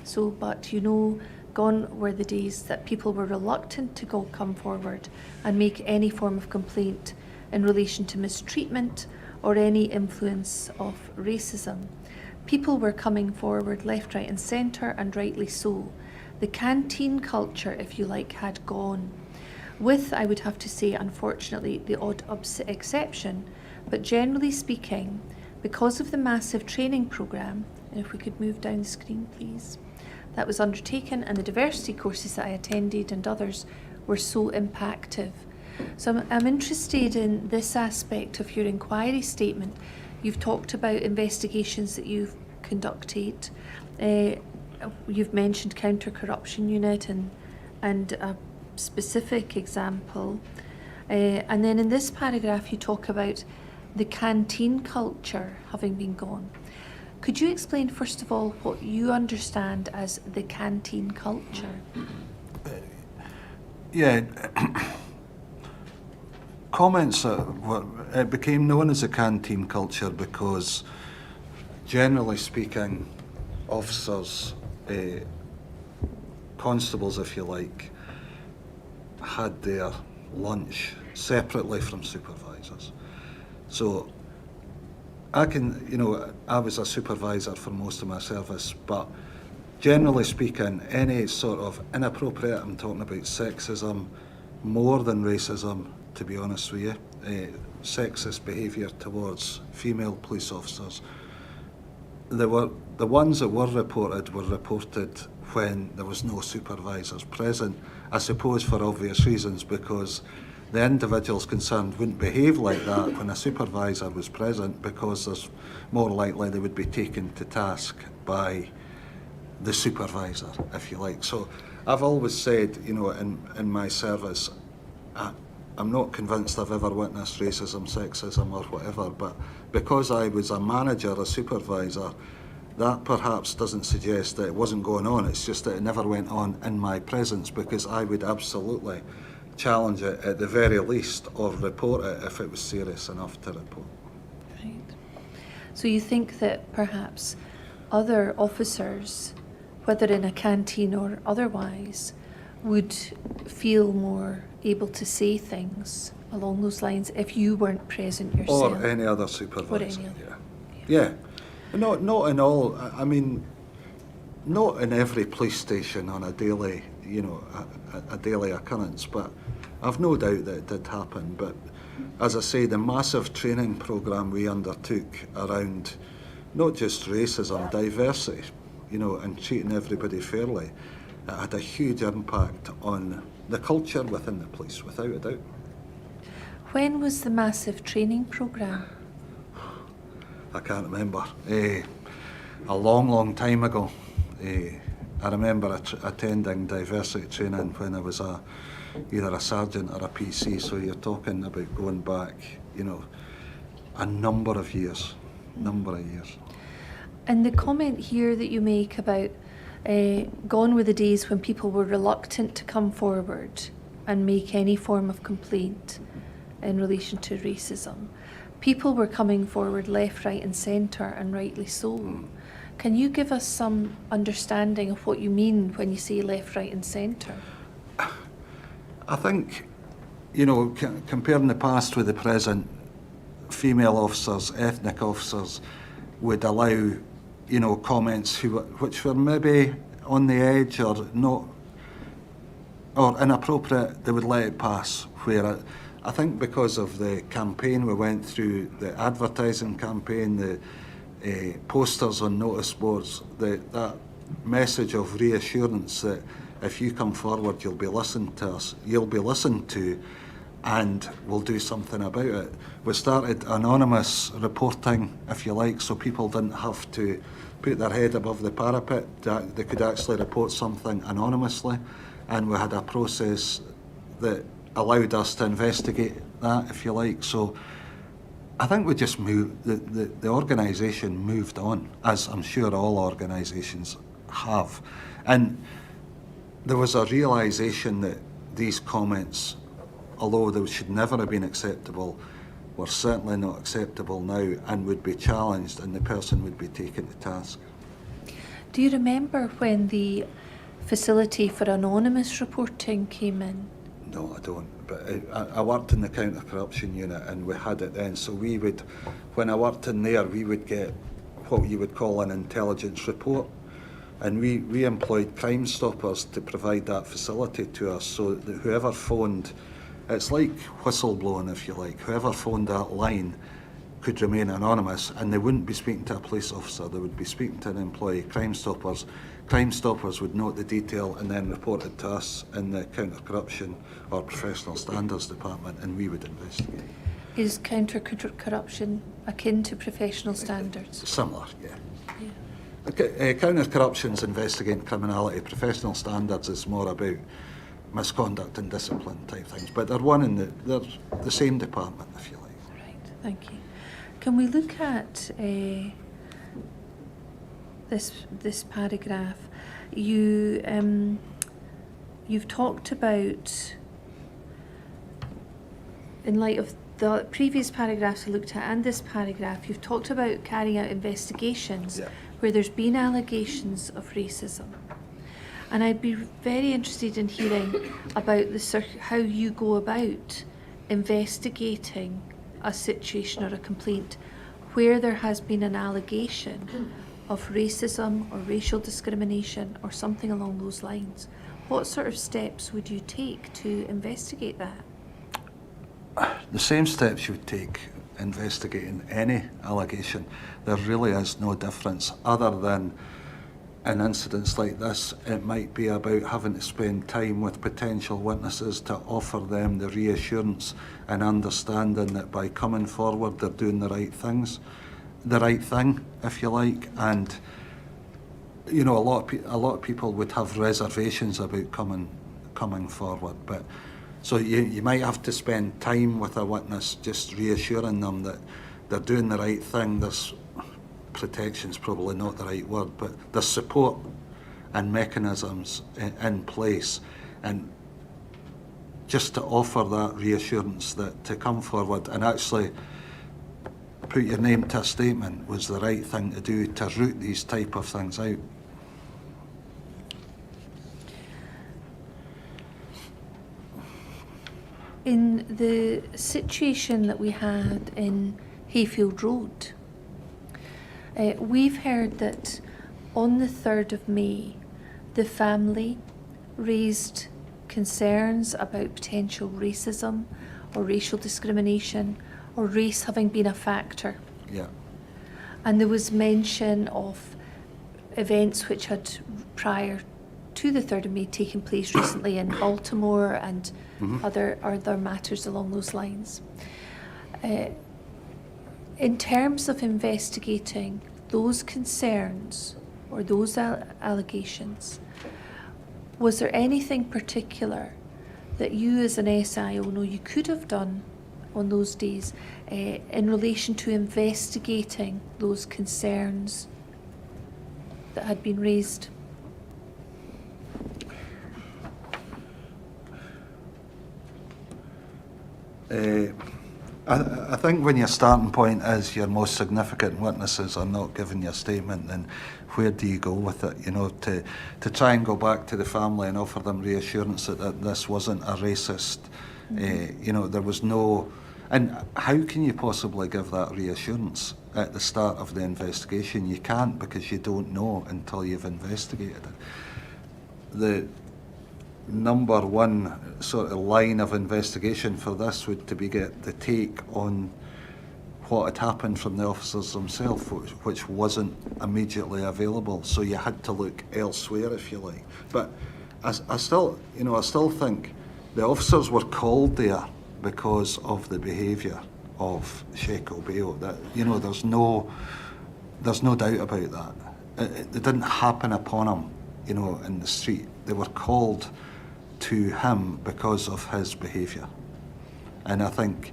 B: So, but you know, gone were the days that people were reluctant to come forward and make any form of complaint in relation to mistreatment or any influence of racism. People were coming forward left, right and centre, and rightly so. The canteen culture, if you like, had gone. With, I would have to say, unfortunately, the odd exception, but generally speaking, because of the massive training programme, and if we could move down the screen please, that was undertaken, and the diversity courses that I attended and others were so impactful. So I'm interested in this aspect of your inquiry statement. You've talked about investigations that you've conducted. You've mentioned counter-corruption unit and a specific example. And then in this paragraph you talk about the canteen culture having been gone. Could you explain first of all what you understand as the canteen culture?
C: Yeah. Comments, it became known as a canteen culture because, generally speaking, officers, constables if you like, had their lunch separately from supervisors. So I was a supervisor for most of my service, but generally speaking, any sort of inappropriate, I'm talking about sexism, more than racism, to be honest with you, sexist behaviour towards female police officers the ones that were reported when there was no supervisors present, I suppose for obvious reasons, because the individuals concerned wouldn't behave like that when a supervisor was present, because there's more likely they would be taken to task by the supervisor, if you like. So I've always said, you know, in my service, I'm not convinced I've ever witnessed racism, sexism or whatever, but because I was a manager, a supervisor, that perhaps doesn't suggest that it wasn't going on. It's just that it never went on in my presence, because I would absolutely challenge it at the very least, or report it if it was serious enough to report.
B: Right. So you think that perhaps other officers, whether in a canteen or otherwise, would feel more able to say things along those lines if you weren't present yourself?
C: Or any other supervisor.
B: Or any other.
C: Yeah. Not in all. I mean, not in every police station on a daily, you know, a daily occurrence, but I've no doubt that it did happen. But as I say, the massive training programme we undertook around not just racism, diversity, you know, and treating everybody fairly, it had a huge impact on the culture within the police, without a doubt.
B: When was the massive training programme?
C: I can't remember. A long time ago. I remember attending diversity training when I was either a sergeant or a PC, so you're talking about going back, you know, a number of years.
B: And the comment here that you make about gone were the days when people were reluctant to come forward and make any form of complaint in relation to racism. People were coming forward left, right and centre, and rightly so. Can you give us some understanding of what you mean when you say left, right and centre?
C: I think, you know, comparing the past with the present, female officers, ethnic officers would allow, you know, comments which were maybe on the edge or not, or inappropriate, they would let it pass. Where I think because of the campaign we went through, the advertising campaign, the posters on notice boards, that message of reassurance that if you come forward, you'll be listened to, and we'll do something about it. We started anonymous reporting, if you like, so people didn't have to put their head above the parapet. They could actually report something anonymously, and we had a process that allowed us to investigate that, if you like. So I think we just moved, the organisation moved on, as I'm sure all organisations have. And there was a realisation that these comments, although they should never have been acceptable, were certainly not acceptable now and would be challenged, and the person would be taken to task.
B: Do you remember when the facility for anonymous reporting came in?
C: No, I don't. But I worked in the counter-corruption unit, and we had it then. So we would, when I worked in there, we would get what you would call an intelligence report. And we employed Crime Stoppers to provide that facility to us, so that whoever phoned, it's like whistleblowing, if you like, whoever phoned that line could remain anonymous, and they wouldn't be speaking to a police officer, they would be speaking to an employee. Crime Stoppers would note the detail and then report it to us in the counter-corruption or professional standards department, and we would investigate.
B: Is counter-corruption akin to professional standards?
C: Similar, yeah. Counter-corruption's investigating criminality. Professional standards is more about misconduct and discipline type things, but they're they're the same department, if you like.
B: Right, thank you. Can we look at this paragraph? You've talked about, in light of the previous paragraphs I looked at and this paragraph, you've talked about carrying out investigations where there's been allegations of racism. And I'd be very interested in hearing about how you go about investigating a situation or a complaint where there has been an allegation of racism or racial discrimination or something along those lines. What sort of steps would you take to investigate that?
C: The same steps you would take investigating any allegation. There really is no difference, other than in incidents like this, it might be about having to spend time with potential witnesses to offer them the reassurance and understanding that by coming forward they're doing the right thing, if you like. And you know, a lot of people would have reservations about coming forward, but so you might have to spend time with a witness just reassuring them that they're doing the right thing. There's protection's probably not the right word, but there's support and mechanisms in place, and just to offer that reassurance that to come forward and actually put your name to a statement was the right thing to do to root these type of things out.
B: In the situation that we had in Hayfield Road, we've heard that on the 3rd of May, the family raised concerns about potential racism or racial discrimination or race having been a factor.
C: Yeah.
B: And there was mention of events which had prior to the 3rd of May taken place recently in Baltimore and other matters along those lines. In terms of investigating those concerns or those allegations, was there anything particular that you as an SIO know you could have done on those days in relation to investigating those concerns that had been raised?
C: I think when your starting point is your most significant witnesses are not giving your statement, then where do you go with it? You know, to try and go back to the family and offer them reassurance that this wasn't a racist, you know, there was no, and how can you possibly give that reassurance at the start of the investigation? You can't, because you don't know until you've investigated it. The number one sort of line of investigation for this would to be get the take on what had happened from the officers themselves, which wasn't immediately available. So you had to look elsewhere, if you like. But I still think the officers were called there because of the behaviour of Sheik Obeyo. That, you know, there's no doubt about that. It didn't happen upon him, you know, in the street. They were called to him because of his behaviour, and I think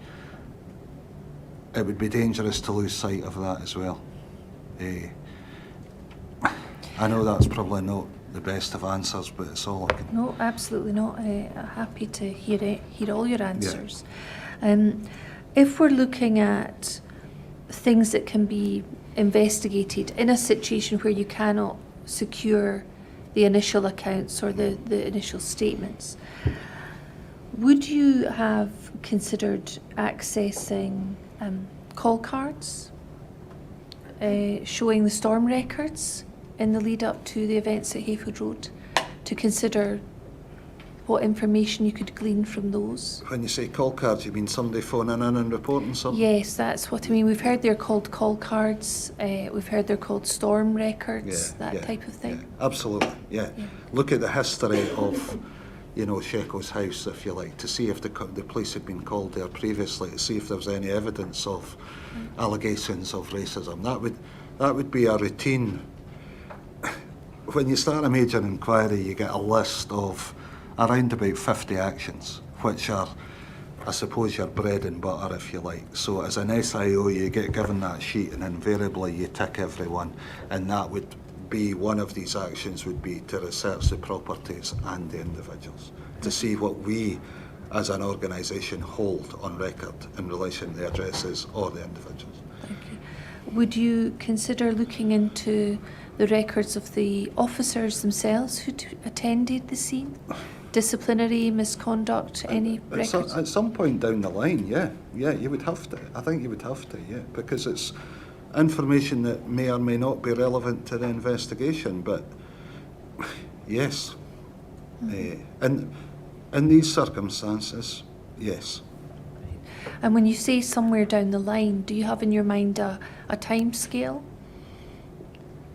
C: it would be dangerous to lose sight of that as well. I know that's probably not the best of answers, but it's all I can.
B: No, absolutely not. Happy to hear all your answers. If we're looking at things that can be investigated in a situation where you cannot secure the initial accounts or the initial statements, would you have considered accessing call cards showing the storm records in the lead up to the events at Hayfield Road, to consider what information you could glean from those?
C: When you say call cards, you mean somebody phoning in and reporting something?
B: Yes, that's what I mean. We've heard they're called call cards, we've heard they're called storm records, type of thing.
C: Yeah, absolutely, yeah. Look at the history of, you know, Sheiko's house, if you like, to see if the police had been called there previously, to see if there was any evidence of allegations of racism. That would be a routine. When you start a major inquiry, you get a list of around about 50 actions, which are, I suppose, your bread and butter, if you like. So as an SIO, you get given that sheet, and invariably you tick every one, and that would be one of these actions would be to research the properties and the individuals, to see what we as an organisation hold on record in relation to the addresses or the individuals.
B: Thank you. Would you consider looking into the records of the officers themselves who attended the scene? Disciplinary misconduct, any records?
C: At some point down the line, yeah, you would have to. I think you would have to, yeah, because it's information that may or may not be relevant to the investigation, but yes. And in these circumstances, yes.
B: And when you say somewhere down the line, do you have in your mind a time scale?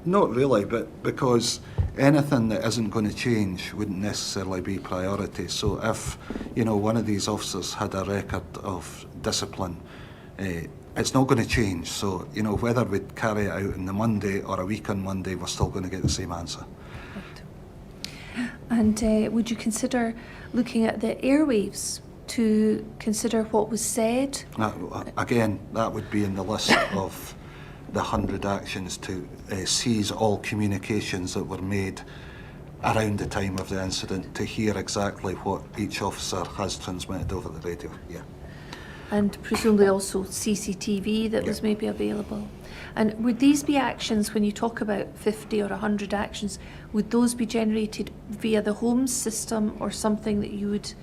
C: Not really, but because anything that isn't going to change wouldn't necessarily be priority. So if, one of these officers had a record of discipline, it's not going to change. So, whether we carry it out on the Monday or a week on Monday, we're still going to get the same answer.
B: Right. And would you consider looking at the airwaves to consider what was said?
C: Again, that would be in the list of the 100 actions to seize all communications that were made around the time of the incident to hear exactly what each officer has transmitted over the radio. Yeah.
B: And presumably also CCTV that was maybe available. And would these be actions, when you talk about 50 or 100 actions, would those be generated via the Holmes system or something that you would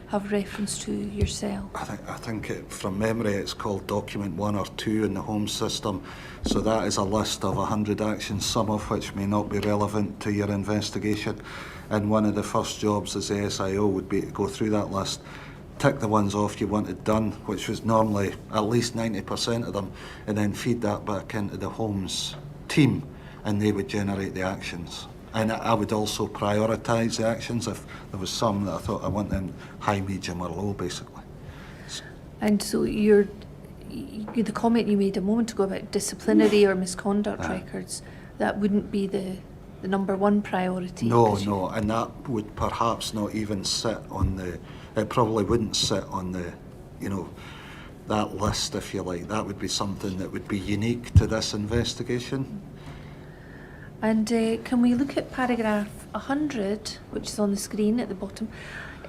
B: have reference to yourself?
C: I think from memory it's called document 1 or 2 in the Holmes system. So that is a list of 100 actions, some of which may not be relevant to your investigation. And one of the first jobs as ASIO would be to go through that list, tick the ones off you wanted done, which was normally at least 90% of them, and then feed that back into the Holmes team, and they would generate the actions. And I would also prioritise the actions if there was some that I thought I want them high, medium or low, basically.
B: And so the comment you made a moment ago about disciplinary or misconduct records, that wouldn't be the number one priority?
C: No, and that would perhaps not even sit on it probably wouldn't sit on that list, if you like. That would be something that would be unique to this investigation.
B: And can we look at paragraph 100, which is on the screen at the bottom?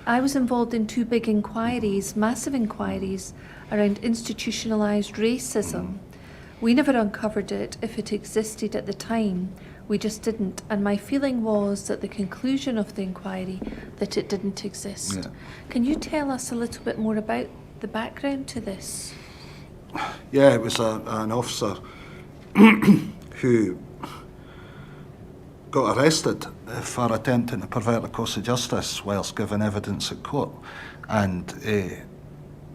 B: I was involved in 2 big inquiries, massive inquiries, around institutionalised racism. We never uncovered it if it existed at the time. We just didn't. And my feeling was that the conclusion of the inquiry, that it didn't exist.
C: Yeah.
B: Can you tell us a little bit more about the background to this?
C: Yeah, it was an officer who got arrested for attempting to pervert the course of justice whilst giving evidence at court, and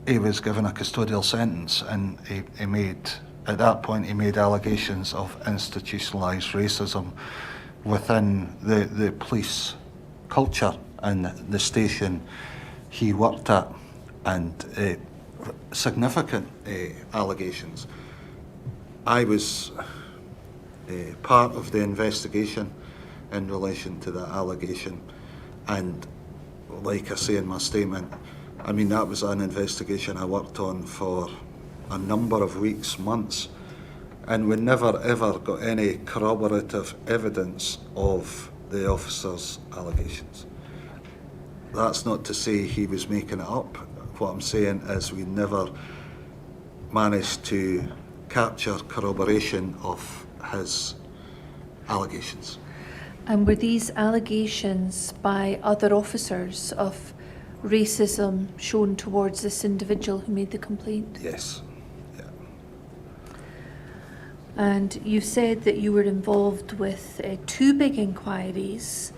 C: he was given a custodial sentence, and he made allegations of institutionalised racism within the police culture and the station he worked at, and significant allegations. I was part of the investigation in relation to that allegation, and like I say in my statement, I mean, that was an investigation I worked on for a number of weeks, months, and we never ever got any corroborative evidence of the officer's allegations. That's not to say he was making it up. What I'm saying is we never managed to capture corroboration of his allegations.
B: And were these allegations by other officers of racism shown towards this individual who made the complaint?
C: Yes. Yeah.
B: And you said that you were involved with 2 big inquiries.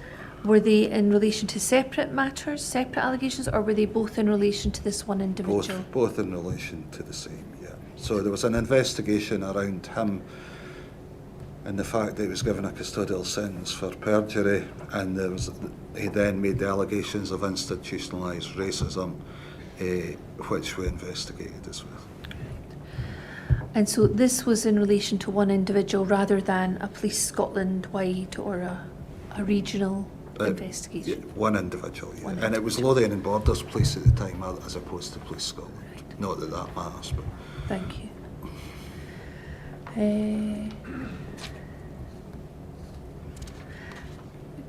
B: Were they in relation to separate matters, separate allegations, or were they both in relation to this one individual?
C: Both in relation to the same, yeah. So there was an investigation around him and the fact that he was given a custodial sentence for perjury, and he then made the allegations of institutionalised racism, which we investigated as well.
B: And so this was in relation to one individual rather than a Police Scotland-wide or a regional investigation?
C: Yeah, one individual, yeah.
B: One
C: And it was Lothian and Borders Police at the time as opposed to Police Scotland. Right. Not that that matters, but...
B: Thank you.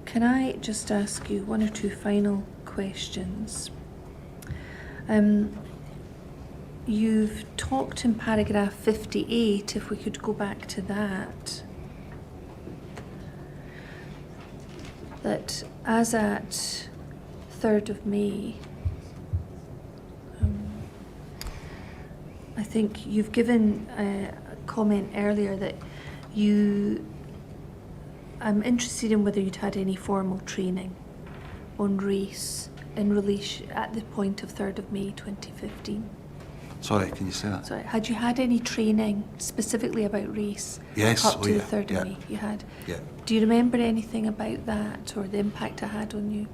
B: Can I just ask you 1 or 2 final questions? You've talked in paragraph 58, if we could go back to that as at 3rd of May, I think you've given a comment earlier that I'm interested in whether you'd had any formal training on race in relation at the point of 3rd of May 2015.
C: Sorry, can you say that?
B: So had you had any training specifically about race
C: Yes,
B: up to
C: yeah,
B: the 3rd
C: yeah.
B: of May? You had?
C: Yeah.
B: Do you remember anything about that or the impact it had on you?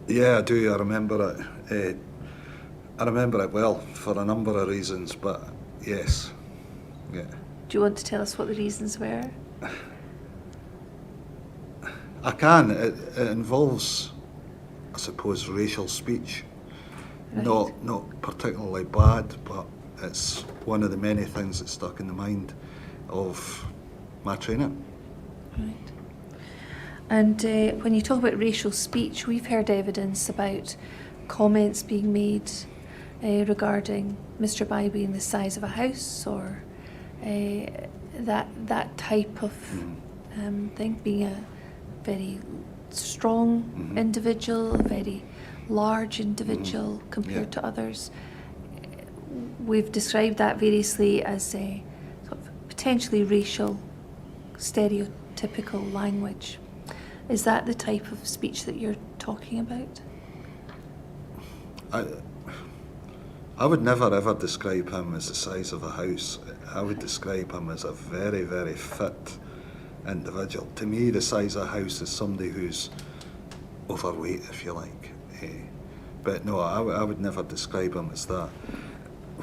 C: Yeah, I do. I remember it. I remember it well for a number of reasons, but yes, yeah.
B: Do you want to tell us what the reasons were?
C: I can. It involves, I suppose, racial speech.
B: Right.
C: Not particularly bad, but it's one of the many things that stuck in the mind of my training.
B: Right. And when you talk about racial speech, we've heard evidence about comments being made regarding Mr. Bybee in the size of a house, or that type of thing, being a very strong individual, a very large individual compared to others. We've described that variously as a sort of potentially racial, stereotypical language. Is that the type of speech that you're talking about?
C: I would never ever describe him as the size of a house. I would describe him as a very, very fit individual. To me, the size of a house is somebody who's overweight, if you like. But no, I would never describe him as that.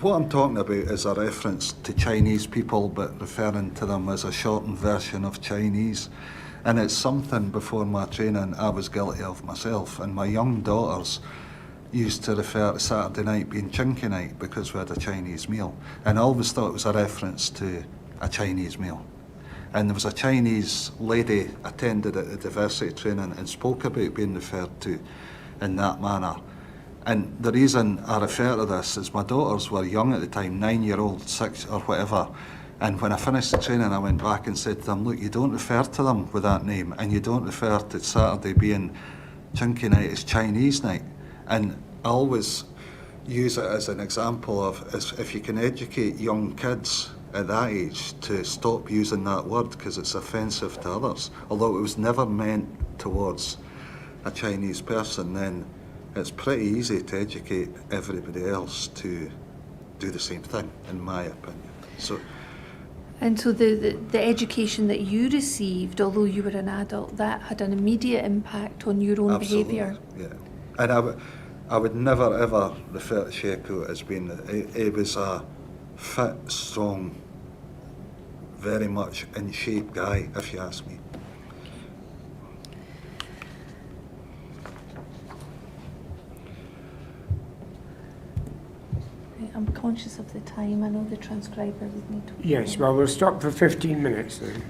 C: What I'm talking about is a reference to Chinese people, but referring to them as a shortened version of Chinese. And it's something before my training I was guilty of myself. And my young daughters used to refer to Saturday night being chinky night because we had a Chinese meal. And I always thought it was a reference to a Chinese meal. And there was a Chinese lady attended at the diversity training and spoke about being referred to in that manner. And the reason I refer to this is my daughters were young at the time, 9-year-old, 6 or whatever. And when I finished the training, I went back and said to them, look, you don't refer to them with that name, and you don't refer to Saturday being Chinky night as Chinese night. And I always use it as an example of if you can educate young kids at that age to stop using that word because it's offensive to others, although it was never meant towards a Chinese person, then it's pretty easy to educate everybody else to do the same thing, in my opinion.
B: And so the education that you received, although you were an adult, that had an immediate impact on your own behaviour.
C: Yeah. And I would never ever refer to Sheku as being, he was a fit, strong, very much in shape guy, if you ask me.
B: I'm conscious of the time. I know the transcriber would need to...
A: Yes, well, we'll stop for 15 minutes then.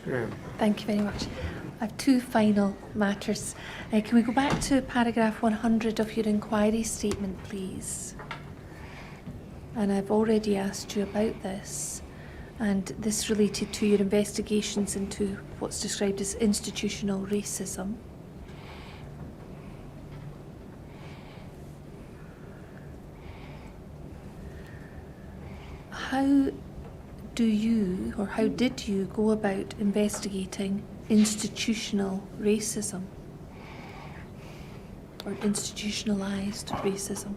A: Graham.
B: Thank you very much. I have two final matters. Can we go back to paragraph 100 of your inquiry statement, please? And I've already asked you about this, and this related to your investigations into what's described as institutional racism. How do you, or how did you go about investigating institutional racism or institutionalised racism?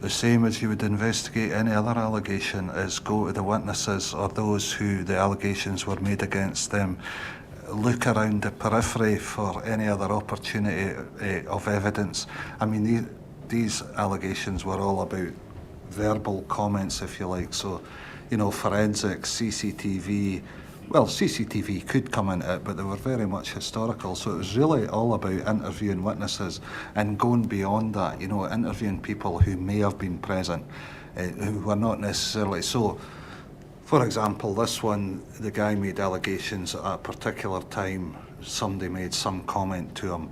C: The same as you would investigate any other allegation, is go to the witnesses or those who the allegations were made against them, look around the periphery for any other opportunity of evidence. I mean, these allegations were all about verbal comments, if you like. So, you know, forensics, CCTV. Well, CCTV could come into it, but they were very much historical. So it was really all about interviewing witnesses and going beyond that, you know, interviewing people who may have been present, who were not necessarily. So, for example, this one, the guy made allegations at a particular time. Somebody made some comment to him.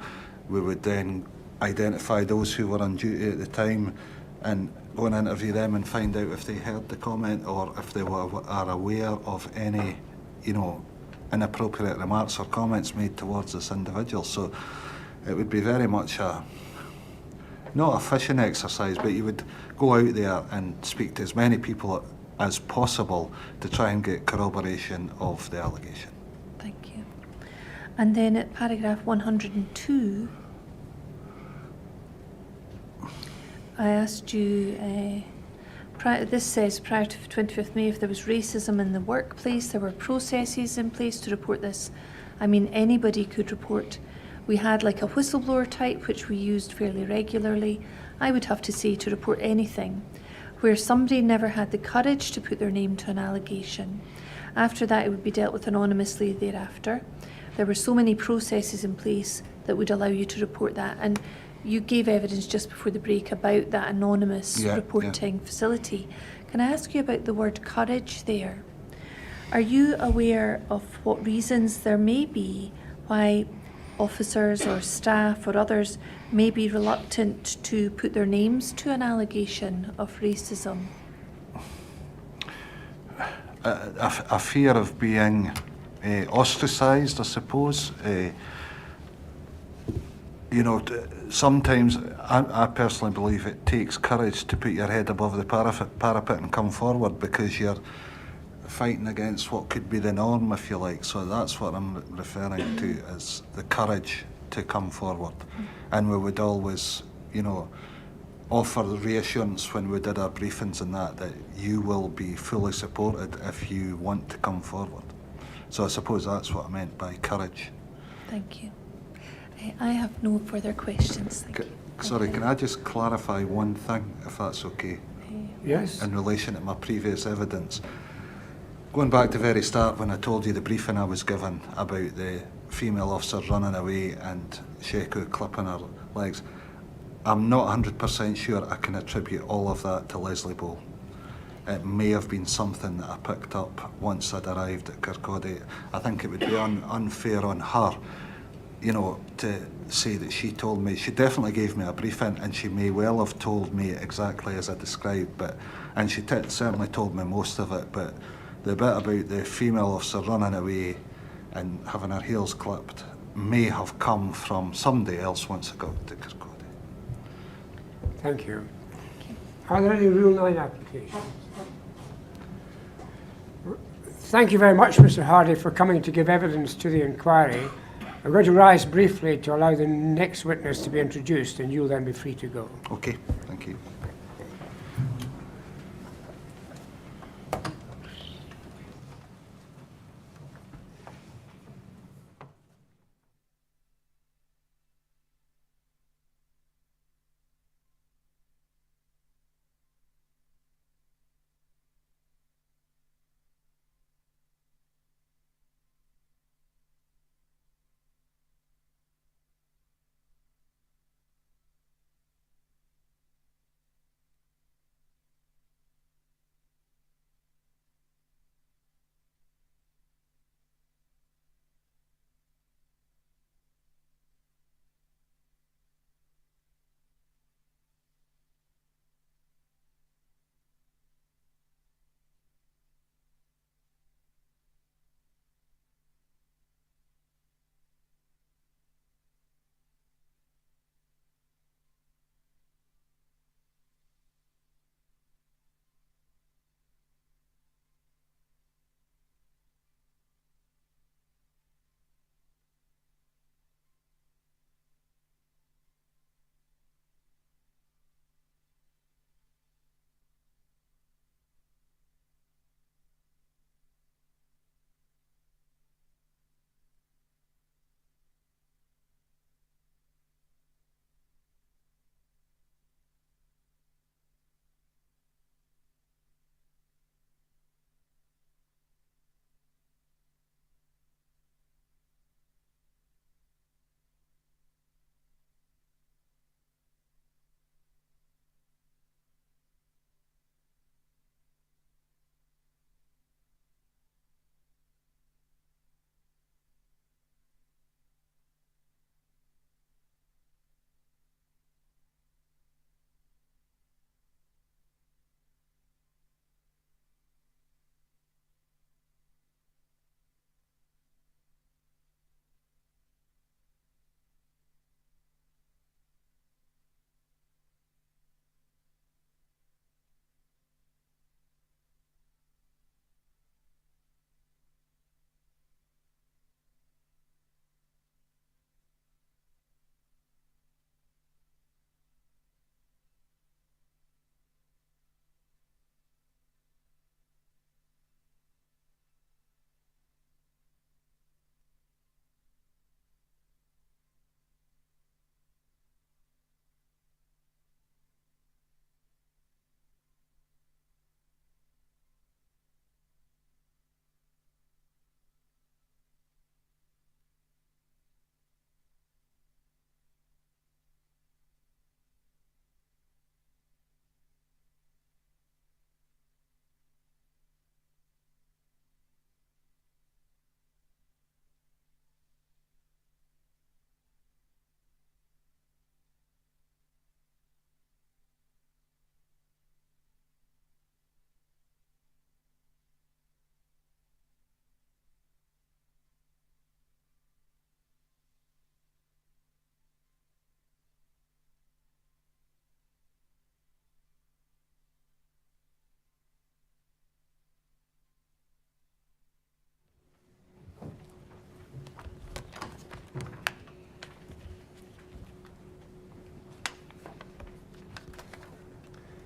C: We would then identify those who were on duty at the time and go and interview them and find out if they heard the comment or if they are aware of any, you know, inappropriate remarks or comments made towards this individual. So it would be very much not a fishing exercise, but you would go out there and speak to as many people as possible to try and get corroboration of the allegation.
B: Thank you. And then at paragraph 102, I asked you, this says prior to 25th May, if there was racism in the workplace, there were processes in place to report this. I mean, anybody could report. We had like a whistleblower type, which we used fairly regularly. I would have to say to report anything where somebody never had the courage to put their name to an allegation. After that, it would be dealt with anonymously thereafter. There were so many processes in place that would allow you to report that. And you gave evidence just before the break about that anonymous reporting facility. Can I ask you about the word courage there? Are you aware of what reasons there may be why officers or staff or others may be reluctant to put their names to an allegation of racism?
C: A fear of being ostracised, I suppose. You know, sometimes I personally believe it takes courage to put your head above the parapet and come forward, because you're fighting against what could be the norm, if you like. So that's what I'm referring to as the courage to come forward. And we would always, you know, offer the reassurance when we did our briefings and that you will be fully supported if you want to come forward. So I suppose that's what I meant by courage.
B: Thank you. I have no further questions. Thank you.
C: Sorry, can I just clarify one thing, if that's okay?
A: Yes.
C: In relation to my previous evidence. Going back to the very start, when I told you the briefing I was given about the female officer running away and Sheku clipping her legs, I'm not 100% sure I can attribute all of that to Leslie Bowl. It may have been something that I picked up once I'd arrived at Kirkcaldy. I think it would be unfair on her, you know, to say that she told me. She definitely gave me a briefing, and she may well have told me exactly as I described, and she certainly told me most of it, but the bit about the female officer running away and having her heels clipped may have come from somebody else once I got to Kirkcaldy.
A: Thank you. Are there any Rule 9 applications? Thank you very much, Mr. Hardie, for coming to give evidence to the inquiry. I'm going to rise briefly to allow the next witness to be introduced, and you'll then be free to go.
C: Okay, thank you.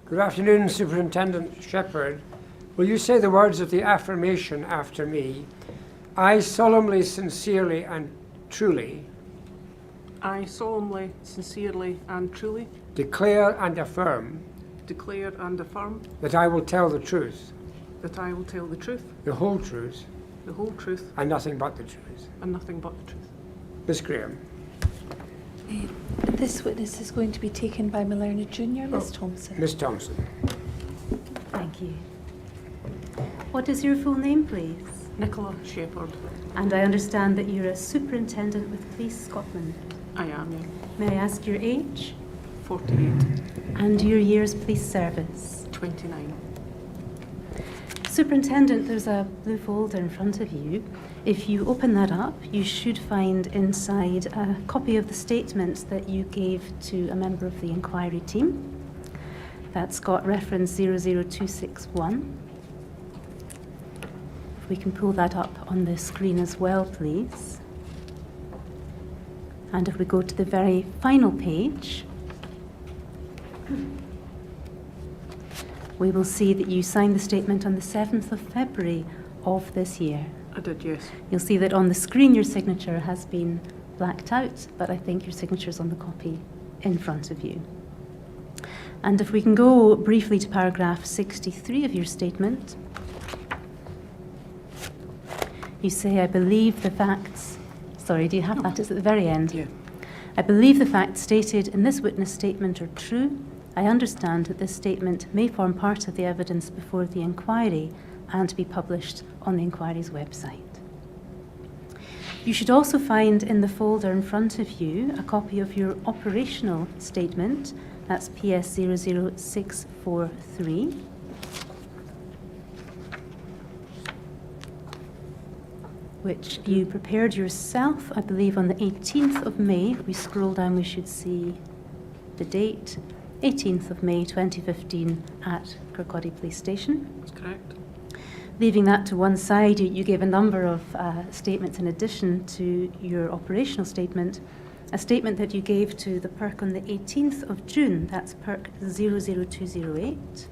A: Good afternoon, Superintendent Shepherd. Will you say the words of the affirmation after me? I solemnly, sincerely and truly
D: I solemnly, sincerely and truly
A: declare and affirm
D: declare and affirm
A: that I will tell the truth,
D: that I will tell the truth,
A: the whole truth,
D: and
A: nothing but the truth.
D: nothing but the truth.
A: Ms. Graham.
B: This witness is going to be taken by Malerna Jr. Ms. Thompson.
A: Ms. Thompson.
E: Thank you. What is your full name, please?
D: Nicola Shepherd.
E: And I understand that you're a superintendent with Police Scotland.
D: I am, yeah.
E: May I ask your age
D: 48,
E: and your year's police service?
D: 29.
E: Superintendent, there's a blue folder in front of you. If you open that up, you should find inside a copy of the statement that you gave to a member of the inquiry team. That's got reference 00261. If we can pull that up on the screen as well, please. And if we go to the very final page, we will see that you signed the statement on the 7th of February of this year.
D: I did, yes.
E: You'll see that on the screen your signature has been blacked out, but I think your signature's on the copy in front of you. And if we can go briefly to paragraph 63 of your statement, you say, I believe the facts... Sorry, do you have that? It's at the very end.
D: Yeah.
E: I believe the facts stated in this witness statement are true. I understand that this statement may form part of the evidence before the inquiry and be published on the inquiry's website. You should also find in the folder in front of you a copy of your operational statement. That's PS 00643. Which you prepared yourself, I believe, on the 18th of May. If we scroll down, we should see the date, 18th of May 2015 at Kirkcaldy Police Station.
D: That's correct.
E: Leaving that to one side, you gave a number of statements in addition to your operational statement. A statement that you gave to the PERC on the 18th of June, that's PERC 00208.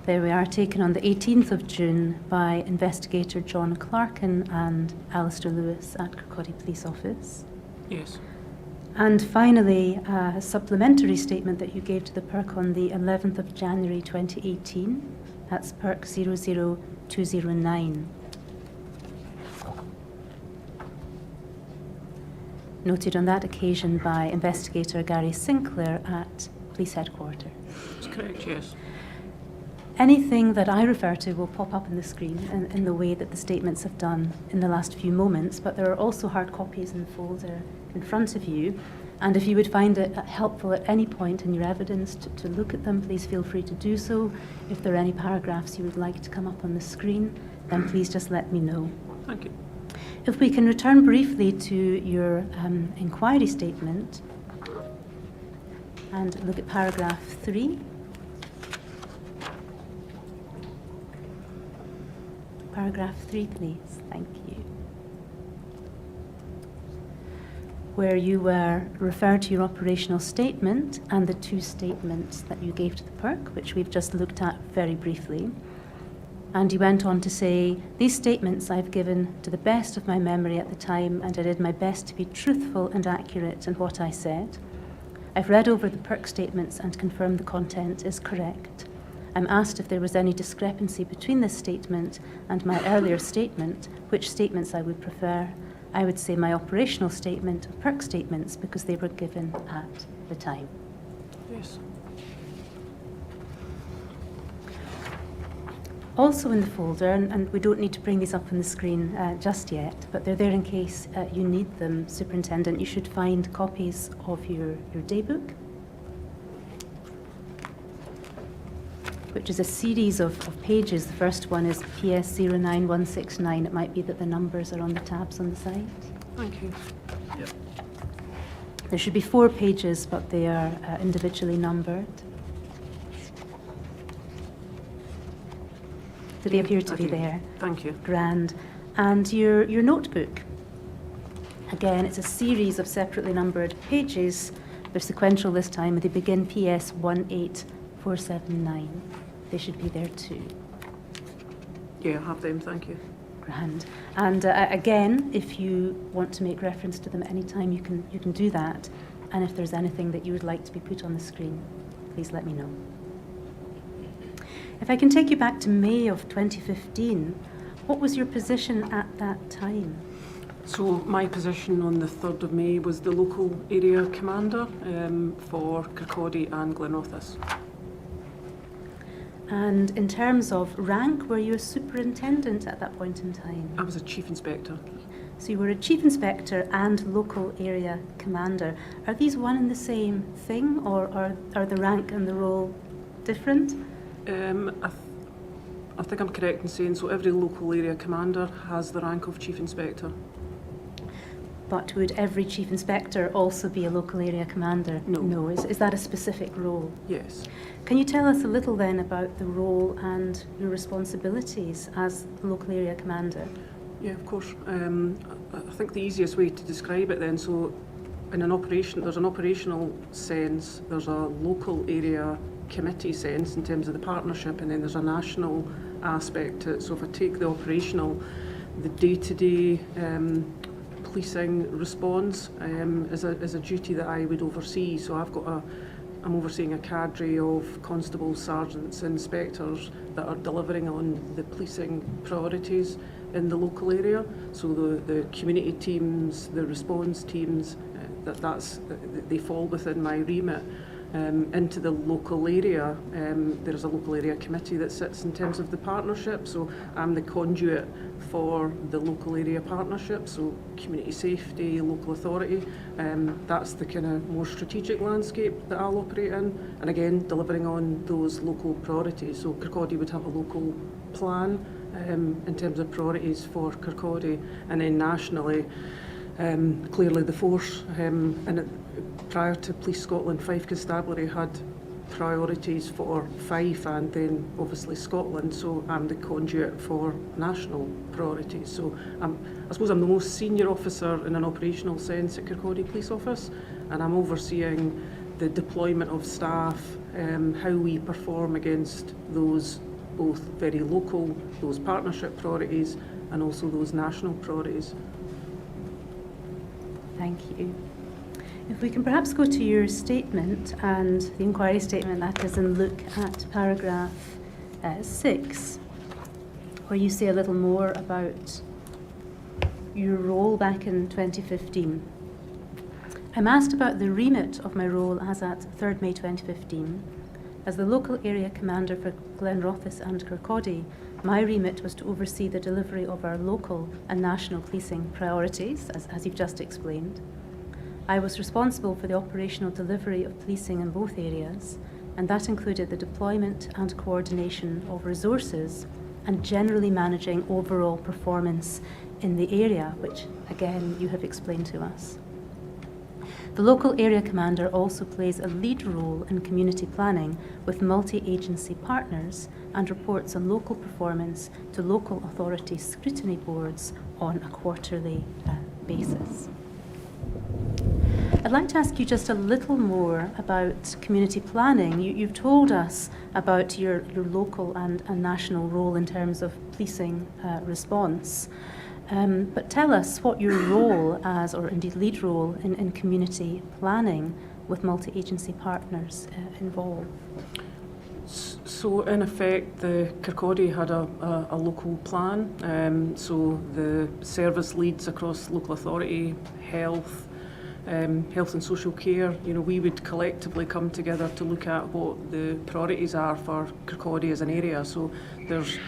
E: There we are, taken on the 18th of June by Investigator John Clarkin and Alistair Lewis at Kirkcaldy Police Office.
D: Yes.
E: And finally, a supplementary statement that you gave to the PERC on the 11th of January 2018. That's PERC 00209. Noted on that occasion by Investigator Gary Sinclair at Police Headquarters.
D: That's correct, yes.
E: Anything that I refer to will pop up on the screen in the way that the statements have done in the last few moments, but there are also hard copies in the folder in front of you. And if you would find it helpful at any point in your evidence to look at them, please feel free to do so. If there are any paragraphs you would like to come up on the screen, then please just let me know.
D: Thank you.
E: If we can return briefly to your inquiry statement and look at paragraph 3. Paragraph 3, please. Thank you. Where you were referred to your operational statement and the two statements that you gave to the PERC, which we've just looked at very briefly. And you went on to say, these statements I've given to the best of my memory at the time, and I did my best to be truthful and accurate in what I said. I've read over the PERC statements and confirmed the content is correct. I'm asked if there was any discrepancy between this statement and my earlier statement, which statements I would prefer. I would say my operational statement and PERC statements because they were given at the time.
D: Yes.
E: Also in the folder, and we don't need to bring these up on the screen just yet, but they're there in case you need them, Superintendent, you should find copies of your daybook, which is a series of pages. The first one is PS 09169. It might be that the numbers are on the tabs on the side.
D: Thank you.
C: Yep.
E: There should be 4 pages, but they are individually numbered. Do they appear to be there?
D: Thank you.
E: Grand. And your notebook. Again, it's a series of separately numbered pages They're sequential this time. They begin PS 18479. They should be there too.
D: Yeah, I have them, thank you.
E: Grand. And again, if you want to make reference to them at any time, you can do that. And if there's anything that you would like to be put on the screen, please let me know. If I can take you back to May of 2015, what was your position at that time?
D: So my position on the 3rd of May was the local area commander for Kirkcaldy and Glenrothes.
E: And in terms of rank, were you a superintendent at that point in time?
D: I was a chief inspector.
E: So you were a chief inspector and local area commander. Are these one and the same thing, or are the rank and the role different?
D: I think I'm correct in saying so every local area commander has the rank of chief inspector.
E: But would every chief inspector also be a local area commander?
D: No.
E: No. Is that a specific role?
D: Yes.
E: Can you tell us a little then about the role and your responsibilities as local area commander?
D: Yeah, of course. I think the easiest way to describe it then, so in an operation, there's an operational sense, there's a local area committee sense in terms of the partnership, and then there's a national aspect to it. So if I take the operational, the day-to-day policing response is a duty that I would oversee. So I'm overseeing a cadre of constables, sergeants, inspectors that are delivering on the policing priorities in the local area. So the community teams, the response teams, they fall within my remit. Into the local area, there's a local area committee that sits in terms of the partnership, so I'm the conduit for the local area partnership, so community safety, local authority, that's the kind of more strategic landscape that I'll operate in, and again delivering on those local priorities. So Kirkcaldy would have a local plan in terms of priorities for Kirkcaldy, and then nationally, clearly the force, prior to Police Scotland, Fife Constabulary had priorities for Fife and then obviously Scotland, so I'm the conduit for national priorities. So I suppose I'm the most senior officer in an operational sense at Kirkcaldy Police Office, and I'm overseeing the deployment of staff, how we perform against those both very local, those partnership priorities, and also those national priorities.
E: Thank you. If we can perhaps go to your statement and the inquiry statement, that is, and look at paragraph 6, where you say a little more about your role back in 2015. I'm asked about the remit of my role as at 3rd May 2015. As the local area commander for Glenrothes and Kirkcaldy, my remit was to oversee the delivery of our local and national policing priorities, as you've just explained. I was responsible for the operational delivery of policing in both areas, and that included the deployment and coordination of resources and generally managing overall performance in the area, which again you have explained to us. The local area commander also plays a lead role in community planning with multi-agency partners and reports on local performance to local authority scrutiny boards on a quarterly basis. I'd like to ask you just a little more about community planning. You've told us about your local and national role in terms of policing response. But tell us what your role as, or indeed lead role, in community planning with multi-agency partners involve.
D: So in effect, the Kirkcaldy had a local plan. So the service leads across local authority, health and social care, we would collectively come together to look at what the priorities are for Kirkcaldy as an area. So there's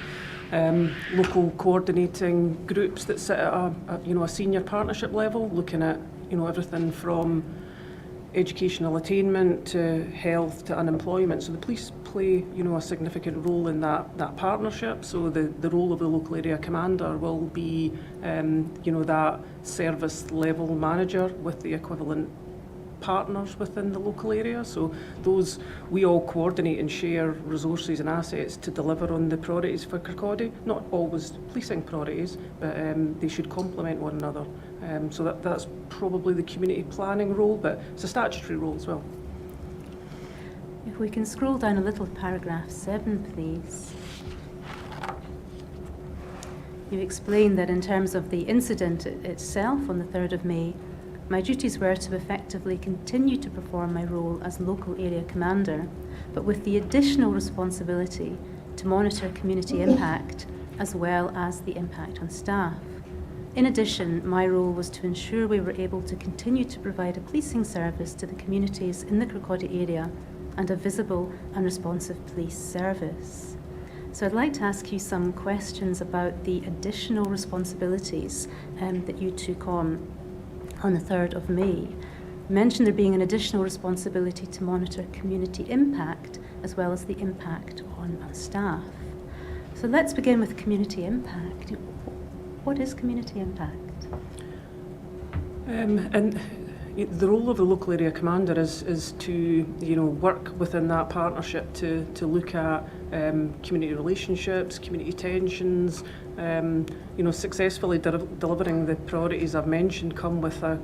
D: local coordinating groups that sit at a senior partnership level, looking at everything from educational attainment to health to unemployment. So the police play a significant role in that partnership. So the role of the local area commander will be that service level manager with the equivalent partners within the local area. So we all coordinate and share resources and assets to deliver on the priorities for Kirkcaldy. Not always policing priorities, but they should complement one another. So that's probably the community planning role, but it's a statutory role as well.
E: If we can scroll down a little to paragraph 7, please. You explained that in terms of the incident itself on the 3rd of May, my duties were to effectively continue to perform my role as local area commander, but with the additional responsibility to monitor community impact as well as the impact on staff. In addition, my role was to ensure we were able to continue to provide a policing service to the communities in the Kirkcaldy area and a visible and responsive police service. So I'd like to ask you some questions about the additional responsibilities that you took on the 3rd of May. You mentioned there being an additional responsibility to monitor community impact as well as the impact on staff. So let's begin with community impact. What is community impact?
D: And the role of the local area commander is to work within that partnership to look at community relationships, community tensions, successfully delivering the priorities I've mentioned come with a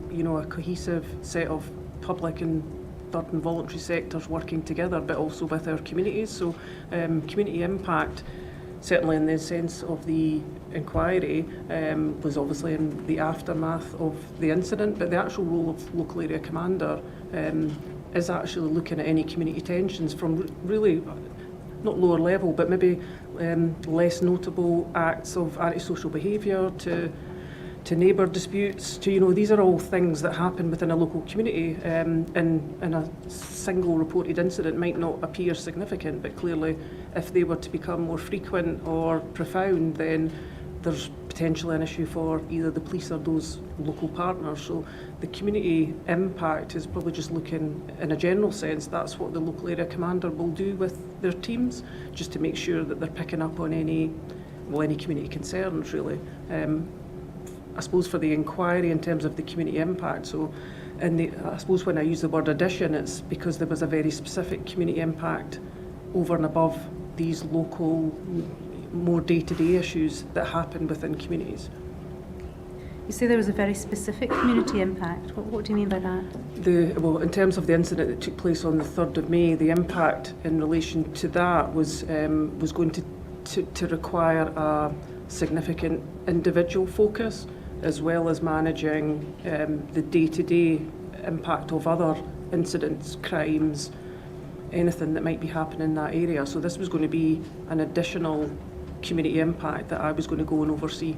D: cohesive set of public and third and voluntary sectors working together, but also with our communities. So community impact, certainly in the sense of the inquiry, was obviously in the aftermath of the incident, but the actual role of local area commander is actually looking at any community tensions from really not lower level, but maybe less notable acts of antisocial behaviour to neighbour disputes, to these are all things that happen within a local community, and a single reported incident might not appear significant, but clearly if they were to become more frequent or profound, then there's potentially an issue for either the police or those local partners. So the community impact is probably just looking, in a general sense, that's what the local area commander will do with their teams, just to make sure that they're picking up on any community concerns, really. I suppose for the inquiry in terms of the community impact, so I suppose when I use the word addition, it's because there was a very specific community impact over and above these local, more day-to-day issues that happen within communities.
E: You say there was a very specific community impact. What do you mean by that?
D: In terms of the incident that took place on the 3rd of May, the impact in relation to that was going to require a significant individual focus, as well as managing the day-to-day impact of other incidents, crimes, anything that might be happening in that area. So this was going to be an additional community impact that I was going to go and oversee.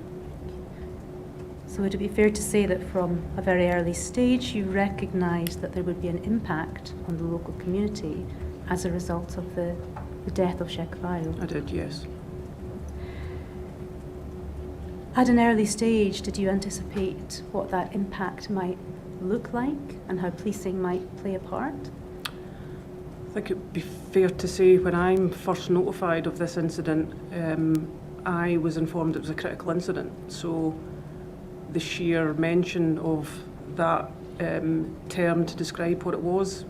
E: So would it be fair to say that from a very early stage you recognised that there would be an impact on the local community as a result of the death of Sheikh Hardie?
D: I did, yes.
E: At an early stage, did you anticipate what that impact might look like and how policing might play a part?
D: I think it would be fair to say when I'm first notified of this incident, I was informed it was a critical incident. So the sheer mention of that term to describe what it was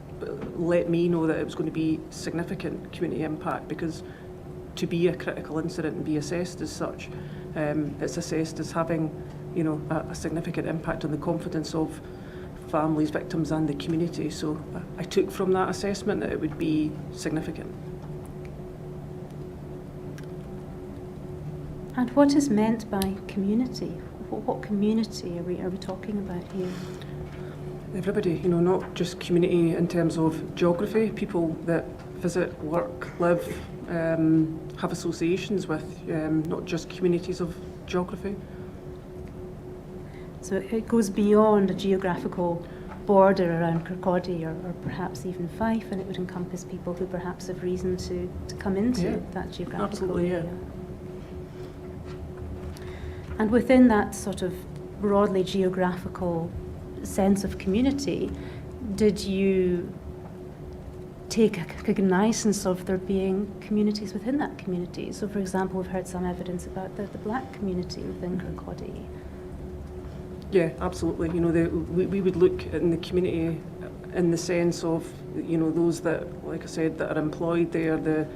D: let me know that it was going to be significant community impact, because to be a critical incident and be assessed as such, it's assessed as having a significant impact on the confidence of families, victims and the community. So I took from that assessment that it would be significant.
E: And what is meant by community? What community are we talking about here?
D: Everybody, not just community in terms of geography, people that visit, work, live, have associations with, not just communities of geography.
E: So it goes beyond a geographical border around Kirkcaldy or perhaps even Fife, and it would encompass people who perhaps have reason to come into that geographical
D: absolutely,
E: area. And within that sort of broadly geographical sense of community, did you take a cognizance of there being communities within that community? So, for example, we've heard some evidence about the black community within Kirkcaldy.
D: Yeah, absolutely. We would look in the community in the sense of, those that, like I said, that are employed there, the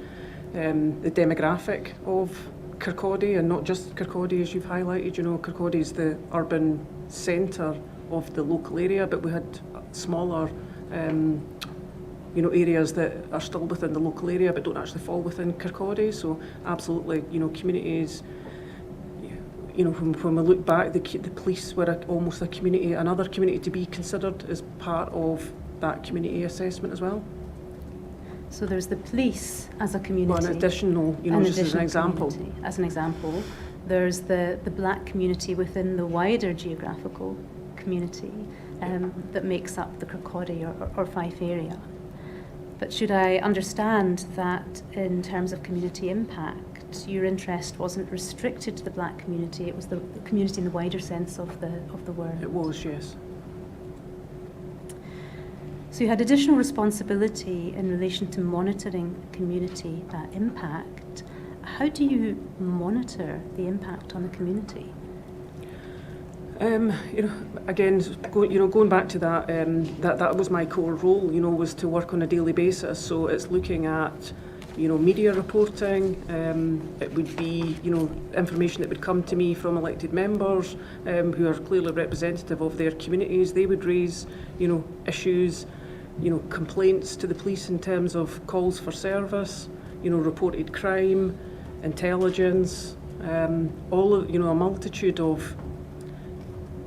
D: demographic of Kirkcaldy, and not just Kirkcaldy as you've highlighted. Kirkcaldy is the urban centre of the local area, but we had smaller areas that are still within the local area but don't actually fall within Kirkcaldy. So absolutely, communities, when we look back, the police were almost a community, another community to be considered as part of that community assessment as well.
E: So there's the police as a community.
D: Well, an additional, just as an example.
E: As an example, there's the black community within the wider geographical community that makes up the Kirkcaldy or Fife area. But should I understand that in terms of community impact, your interest wasn't restricted to the black community, it was the community in the wider sense of the word?
D: It was, yes.
E: So you had additional responsibility in relation to monitoring community impact. How do you monitor the impact on the community?
D: Again, going back to that, that was my core role, was to work on a daily basis. So it's looking at, media reporting. It would be, information that would come to me from elected members who are clearly representative of their communities. They would raise, issues, complaints to the police in terms of calls for service, reported crime, intelligence, all of, a multitude of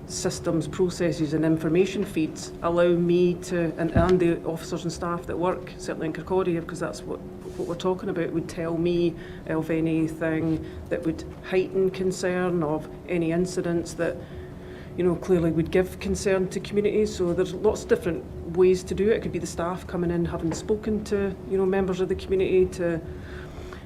D: systems, processes and information feeds allow me to, and the officers and staff that work, certainly in Kirkcaldy, because that's what we're talking about, would tell me of anything that would heighten concern, of any incidents that, clearly would give concern to communities. So there's lots of different ways to do it. It could be the staff coming in, having spoken to, members of the community, to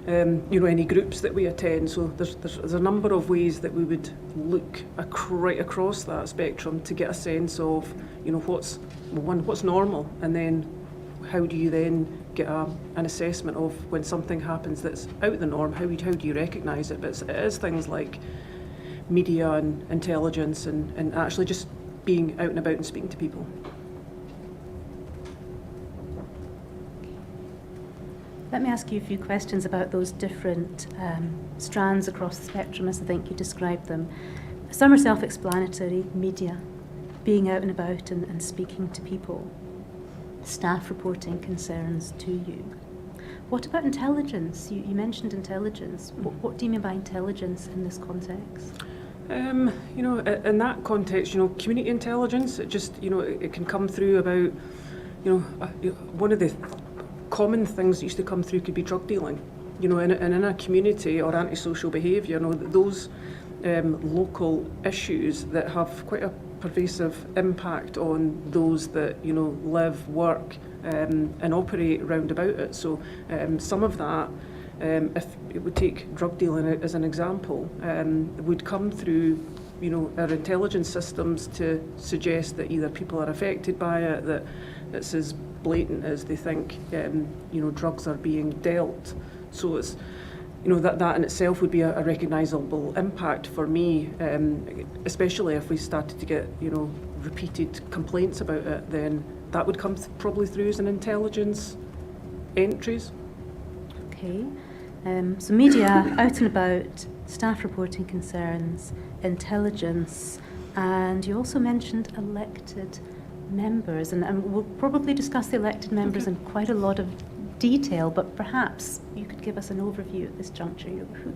D: any groups that we attend. So there's a number of ways that we would look right across that spectrum to get a sense of, what's normal, and then how do you then get an assessment of when something happens that's out the norm, how do you recognise it? But it is things like media and intelligence and actually just being out and about and speaking to people.
E: Let me ask you a few questions about those different strands across the spectrum, as I think you described them. Some are self-explanatory: media, being out and about and speaking to people, staff reporting concerns to you. What about intelligence? You mentioned intelligence. What do you mean by intelligence in this context?
D: In that context, community intelligence, it just, it can come through about, one of the common things that used to come through could be drug dealing, and in a community, or antisocial behaviour, those local issues that have quite a pervasive impact on those that, live, work and operate round about it. So some of that, if it would take drug dealing as an example, would come through, our intelligence systems to suggest that either people are affected by it, that it's as blatant as they think, drugs are being dealt. So it's, that in itself would be a recognisable impact for me, especially if we started to get, repeated complaints about it, then that would come probably through as an intelligence entries.
E: Okay, so media, out and about, staff reporting concerns, intelligence, and you also mentioned elected members, and we'll probably discuss the elected members in quite a lot of detail, but perhaps you could give us an overview at this juncture.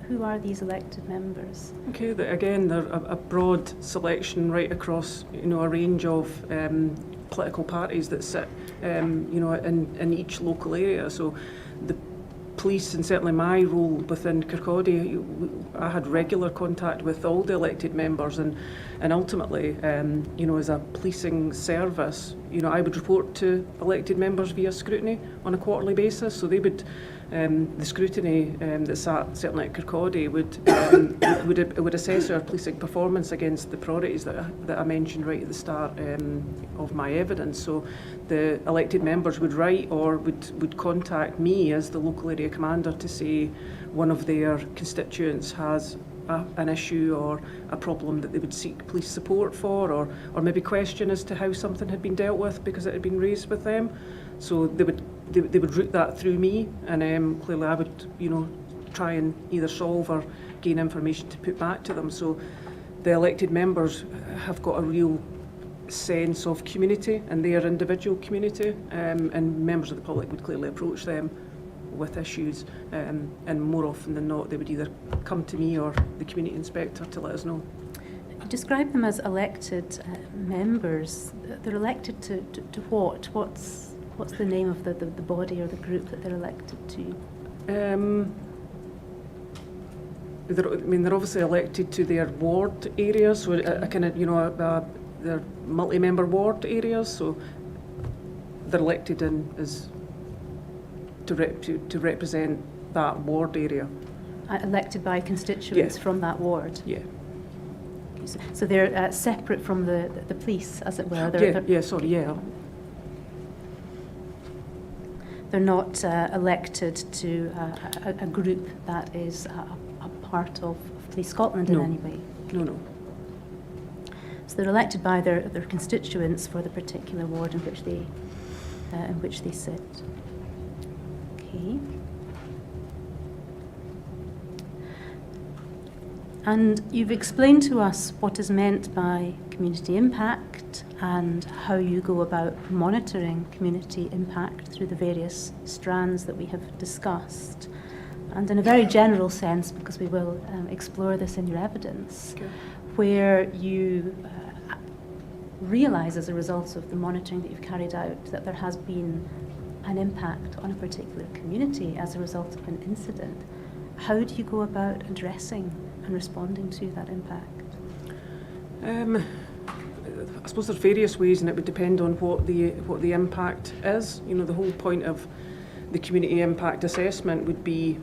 E: Who are these elected members? Okay,
D: again, they're a broad selection right across, a range of political parties that sit, in each local area. So the police, and certainly my role within Kirkcaldy, I had regular contact with all the elected members, and ultimately, as a policing service, I would report to elected members via scrutiny on a quarterly basis. So they would, the scrutiny that sat certainly at Kirkcaldy would assess our policing performance against the priorities that I mentioned right at the start of my evidence. So the elected members would write or would contact me as the local area commander to say one of their constituents has an issue or a problem that they would seek police support for, or maybe question as to how something had been dealt with because it had been raised with them. So they would route that through me, and clearly I would try and either solve or gain information to put back to them. So the elected members have got a real sense of community and their individual community, and members of the public would clearly approach them with issues, and more often than not they would either come to me or the community inspector to let us know.
E: You describe them as elected members. They're elected to what? What's the name of the body or the group that they're elected to?
D: They're obviously elected to their ward areas, so a kind of, they're multi-member ward areas, so they're elected in as to represent that ward area.
E: Elected by constituents from that ward?
D: Yeah.
E: So they're separate from the police, as it were? They're not elected to a group that is a part of Police Scotland in any way?
D: No.
E: So they're elected by their constituents for the particular ward in which they sit. Okay. And you've explained to us what is meant by community impact and how you go about monitoring community impact through the various strands that we have discussed. And in a very general sense, because we will explore this in your evidence,
D: Okay.
E: where you realise as a result of the monitoring that you've carried out that there has been an impact on a particular community as a result of an incident. How do you go about addressing and responding to that impact?
D: I suppose there's various ways, and it would depend on what the impact is. The whole point of the community impact assessment would be,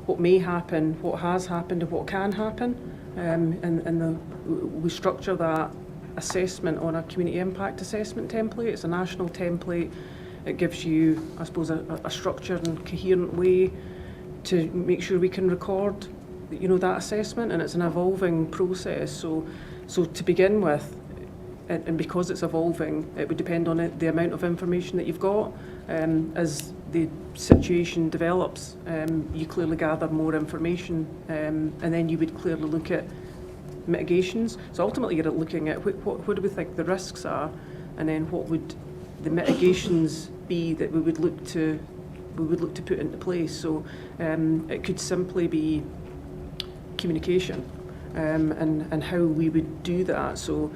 D: what may happen, what has happened, and what can happen, we structure that assessment on a community impact assessment template. It's a national template. It gives you, I suppose, a structured and coherent way to make sure we can record, that assessment, and it's an evolving process. So to begin with, and because it's evolving, it would depend on the amount of information that you've got. As the situation develops, you clearly gather more information, and then you would clearly look at mitigations. So ultimately you're looking at what do we think the risks are, and then what would the mitigations be that we would look to put into place. So it could simply be communication, and how we would do that. So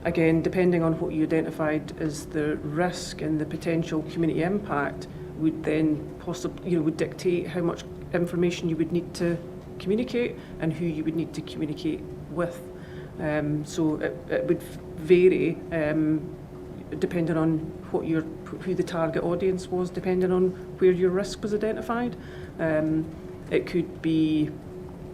D: again, depending on what you identified as the risk and the potential community impact, would then possibly would dictate how much information you would need to communicate and who you would need to communicate with. So it would vary depending on who the target audience was, depending on where your risk was identified.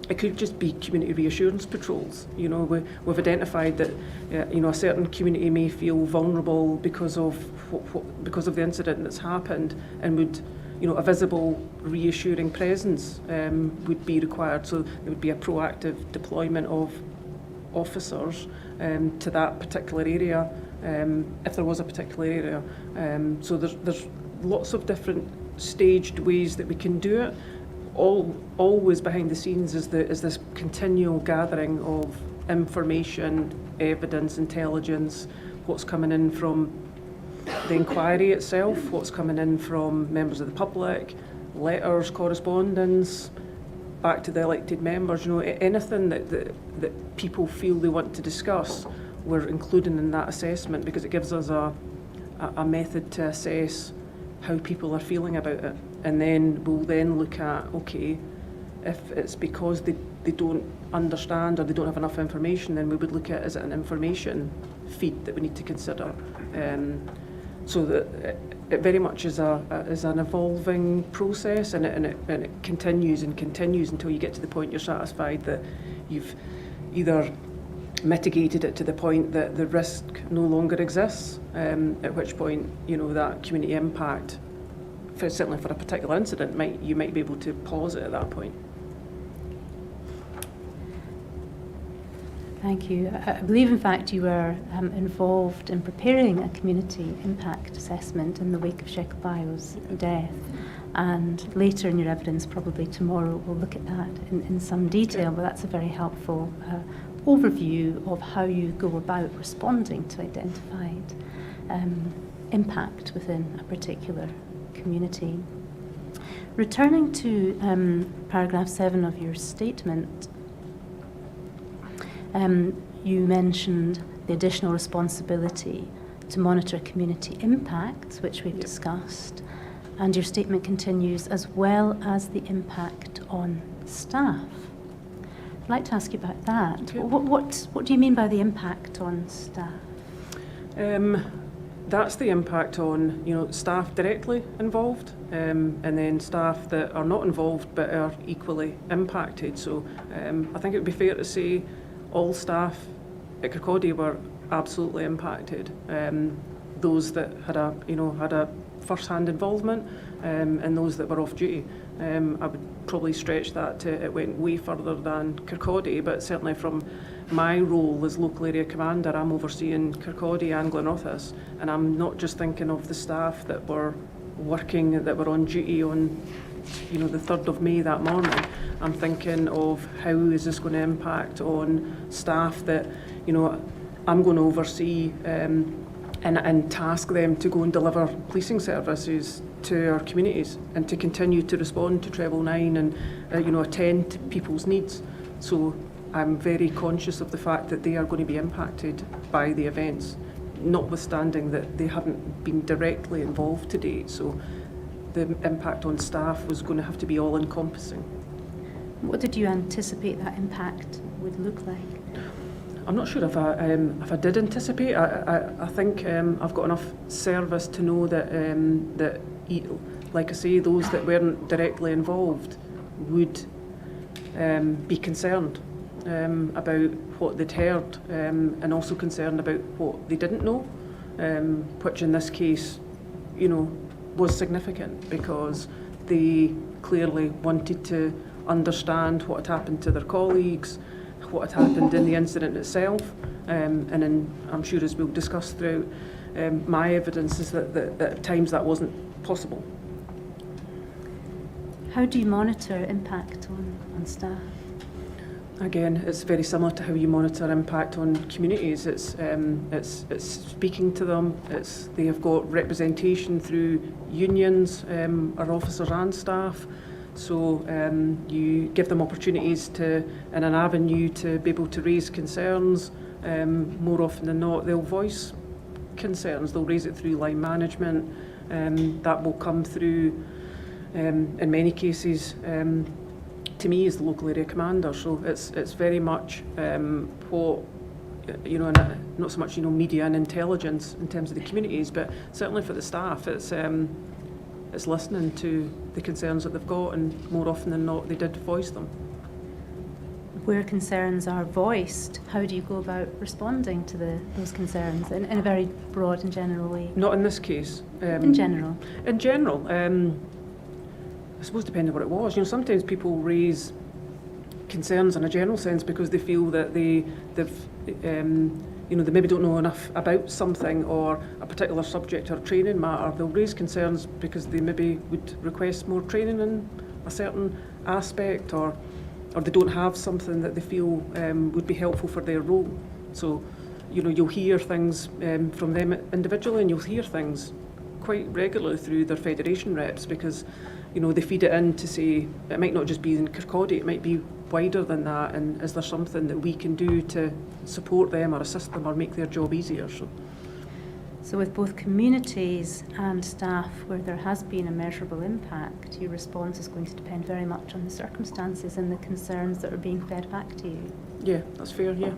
D: It could just be community reassurance patrols. We've identified that a certain community may feel vulnerable because of the incident that's happened, and would a visible reassuring presence would be required. So there would be a proactive deployment of officers to that particular area, if there was a particular area. So there's lots of different staged ways that we can do it. Always behind the scenes is this continual gathering of information, evidence, intelligence, what's coming in from the inquiry itself, what's coming in from members of the public, letters, correspondence, back to the elected members. Anything that people feel they want to discuss, we're including in that assessment, because it gives us a method to assess how people are feeling about it. And then we'll then look at, okay, if it's because they don't understand or they don't have enough information, then we would look at, is it an information feed that we need to consider? So that it very much is an evolving process, and it continues and continues until you get to the point you're satisfied that you've either mitigated it to the point that the risk no longer exists, at which point that community impact, certainly for a particular incident, you might be able to pause it at that point.
E: Thank you. I believe, in fact, you were involved in preparing a community impact assessment in the wake of Sheikh Bayo's death. And later in your evidence, probably tomorrow, we'll look at that in some detail, but that's a very helpful overview of how you go about responding to identified impact within a particular community. Returning to paragraph 7 of your statement, you mentioned the additional responsibility to monitor community impacts, which we've discussed, and your statement continues, as well as the impact on staff. I'd like to ask you about that.
D: Okay.
E: What do you mean by the impact on staff?
D: That's the impact on, you know, staff directly involved, and then staff that are not involved but are equally impacted. So I think it would be fair to say all staff at Kirkcaldy were absolutely impacted. Those that had a first-hand involvement, and those that were off duty. I would probably stretch that to it went way further than Kirkcaldy, but certainly from my role as local area commander, I'm overseeing Kirkcaldy and Glenrothes, and I'm not just thinking of the staff that were working, that were on duty on, you know, the 3rd of May that morning. I'm thinking of how is this going to impact on staff that, you know, I'm going to oversee and task them to go and deliver policing services to our communities and to continue to respond to Treble 9 and you know, attend to people's needs. So I'm very conscious of the fact that they are going to be impacted by the events, notwithstanding that they haven't been directly involved to date. So the impact on staff was going to have to be all-encompassing.
E: What did you anticipate that impact would look like?
D: I'm not sure if I did anticipate. I think I've got enough service to know that like I say, those that weren't directly involved would be concerned about what they'd heard, and also concerned about what they didn't know, which in this case, you know, was significant because they clearly wanted to understand what had happened to their colleagues, what had happened in the incident itself, and then I'm sure as we'll discuss throughout, my evidence is that at times that wasn't possible.
E: How do you monitor impact on staff?
D: Again, it's very similar to how you monitor impact on communities. It's speaking to them. They have got representation through unions, our officers and staff. So you give them opportunities to, and an avenue to be able to raise concerns. More often than not, they'll voice concerns. They'll raise it through line management. That will come through, in many cases, to me as the local area commander. So it's very much what, you know, not so much, you know, media and intelligence in terms of the communities, but certainly for the staff, it's listening to the concerns that they've got, and more often than not, they did voice them.
E: Where concerns are voiced, how do you go about responding to those concerns in a very broad and general way?
D: Not in this case.
E: In general? In general.
D: I suppose depending on what it was. You know, sometimes people raise concerns in a general sense because they feel that they've you know, they maybe don't know enough about something or a particular subject or training matter. They'll raise concerns because they maybe would request more training in a certain aspect, or they don't have something that they feel would be helpful for their role. So, you know, you'll hear things from them individually, and you'll hear things quite regularly through their federation reps because, you know, they feed it in to say it might not just be in Kirkcaldy, it might be wider than that, and is there something that we can do to support them or assist them or make their job easier?
E: So with both communities and staff where there has been a measurable impact, your response is going to depend very much on the circumstances and the concerns that are being fed back to you.
D: Yeah, that's fair, yeah.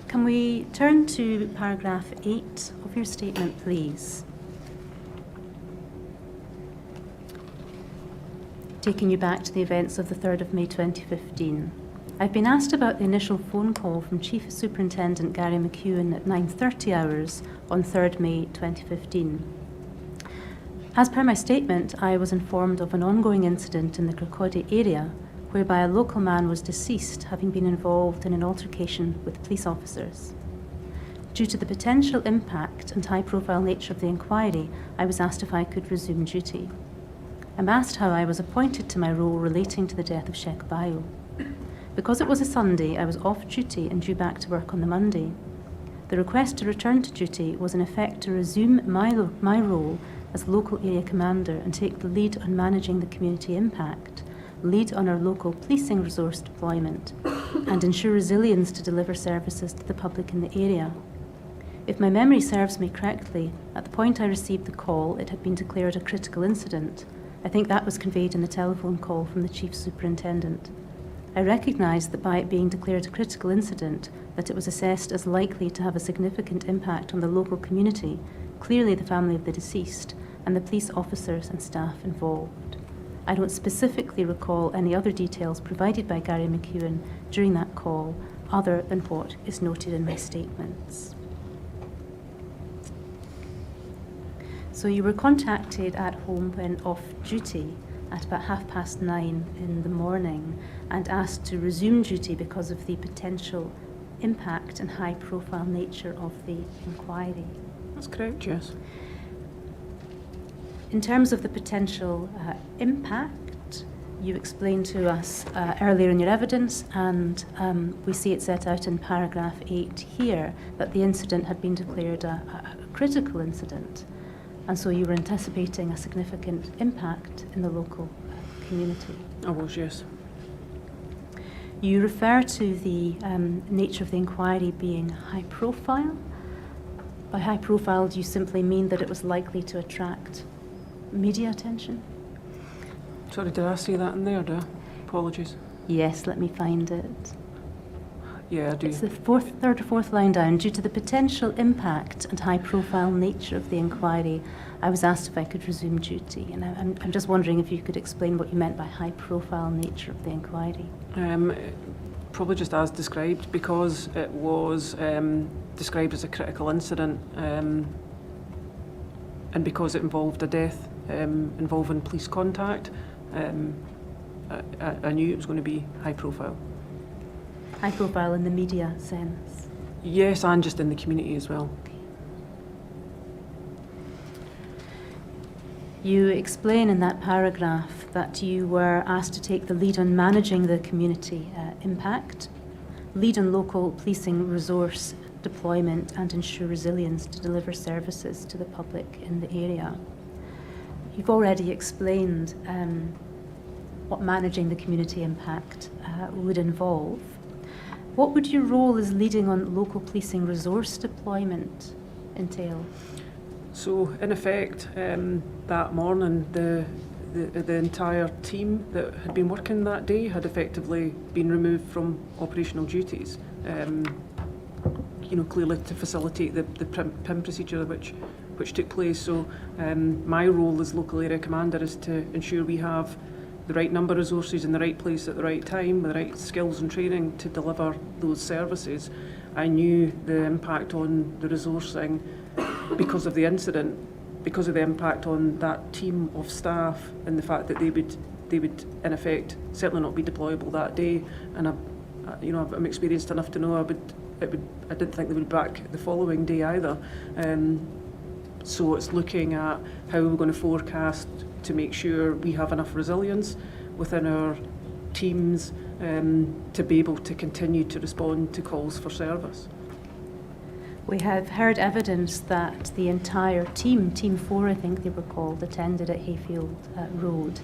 E: Can we turn to paragraph 8 of your statement, please? Taking you back to the events of the 3rd of May 2015. I've been asked about the initial phone call from Chief Superintendent Gary McEwen at 9:30 hours on 3rd May 2015. As per my statement, I was informed of an ongoing incident in the Kirkcaldy area whereby a local man was deceased, having been involved in an altercation with police officers. Due to the potential impact and high-profile nature of the inquiry, I was asked if I could resume duty. I'm asked how I was appointed to my role relating to the death of Sheikh Bayo. Because it was a Sunday, I was off duty and due back to work on the Monday. The request to return to duty was in effect to resume my role as local area commander and take the lead on managing the community impact, lead on our local policing resource deployment, and ensure resilience to deliver services to the public in the area. If my memory serves me correctly, at the point I received the call, it had been declared a critical incident. I think that was conveyed in the telephone call from the Chief Superintendent. I recognised that by it being declared a critical incident, that it was assessed as likely to have a significant impact on the local community, clearly the family of the deceased, and the police officers and staff involved. I don't specifically recall any other details provided by Gary McEwen during that call, other than what is noted in my statements. So you were contacted at home when off duty at about 9:30 in the morning and asked to resume duty because of the potential impact and high-profile nature of the inquiry.
D: That's correct, yes.
E: In terms of the potential impact, you explained to us earlier in your evidence, and we see it set out in paragraph 8 here, that the incident had been declared a critical incident, and so you were anticipating a significant impact in the local community.
D: I was, yes.
E: You refer to the nature of the inquiry being high profile. By high profile, do you simply mean that it was likely to attract media attention?
D: Sorry, did I say that in there, do I? Apologies.
E: Yes, let me find it.
D: Yeah, I do.
E: It's the third or fourth line down. Due to the potential impact and high-profile nature of the inquiry, I was asked if I could resume duty. And I'm just wondering if you could explain what you meant by high-profile nature of the inquiry.
D: Probably just as described, because it was described as a critical incident, and because it involved a death involving police contact, I knew it was going to be high profile.
E: High profile in the media sense?
D: Yes, and just in the community as well.
E: You explain in that paragraph that you were asked to take the lead on managing the community impact, lead on local policing resource deployment, and ensure resilience to deliver services to the public in the area. You've already explained what managing the community impact would involve. What would your role as leading on local policing resource deployment entail?
D: So, in effect, that morning, the entire team that had been working that day had effectively been removed from operational duties. Clearly to facilitate the PIM procedure which took place. So, my role as local area commander is to ensure we have the right number of resources in the right place at the right time, with the right skills and training to deliver those services. I knew the impact on the resourcing because of the incident, because of the impact on that team of staff, and the fact that they would in effect certainly not be deployable that day. And I'm experienced enough to know I didn't think they would be back the following day either. So it's looking at how we're going to forecast to make sure we have enough resilience within our teams to be able to continue to respond to calls for service.
E: We have heard evidence that the entire team, Team 4 I think they were called, attended at Hayfield Road,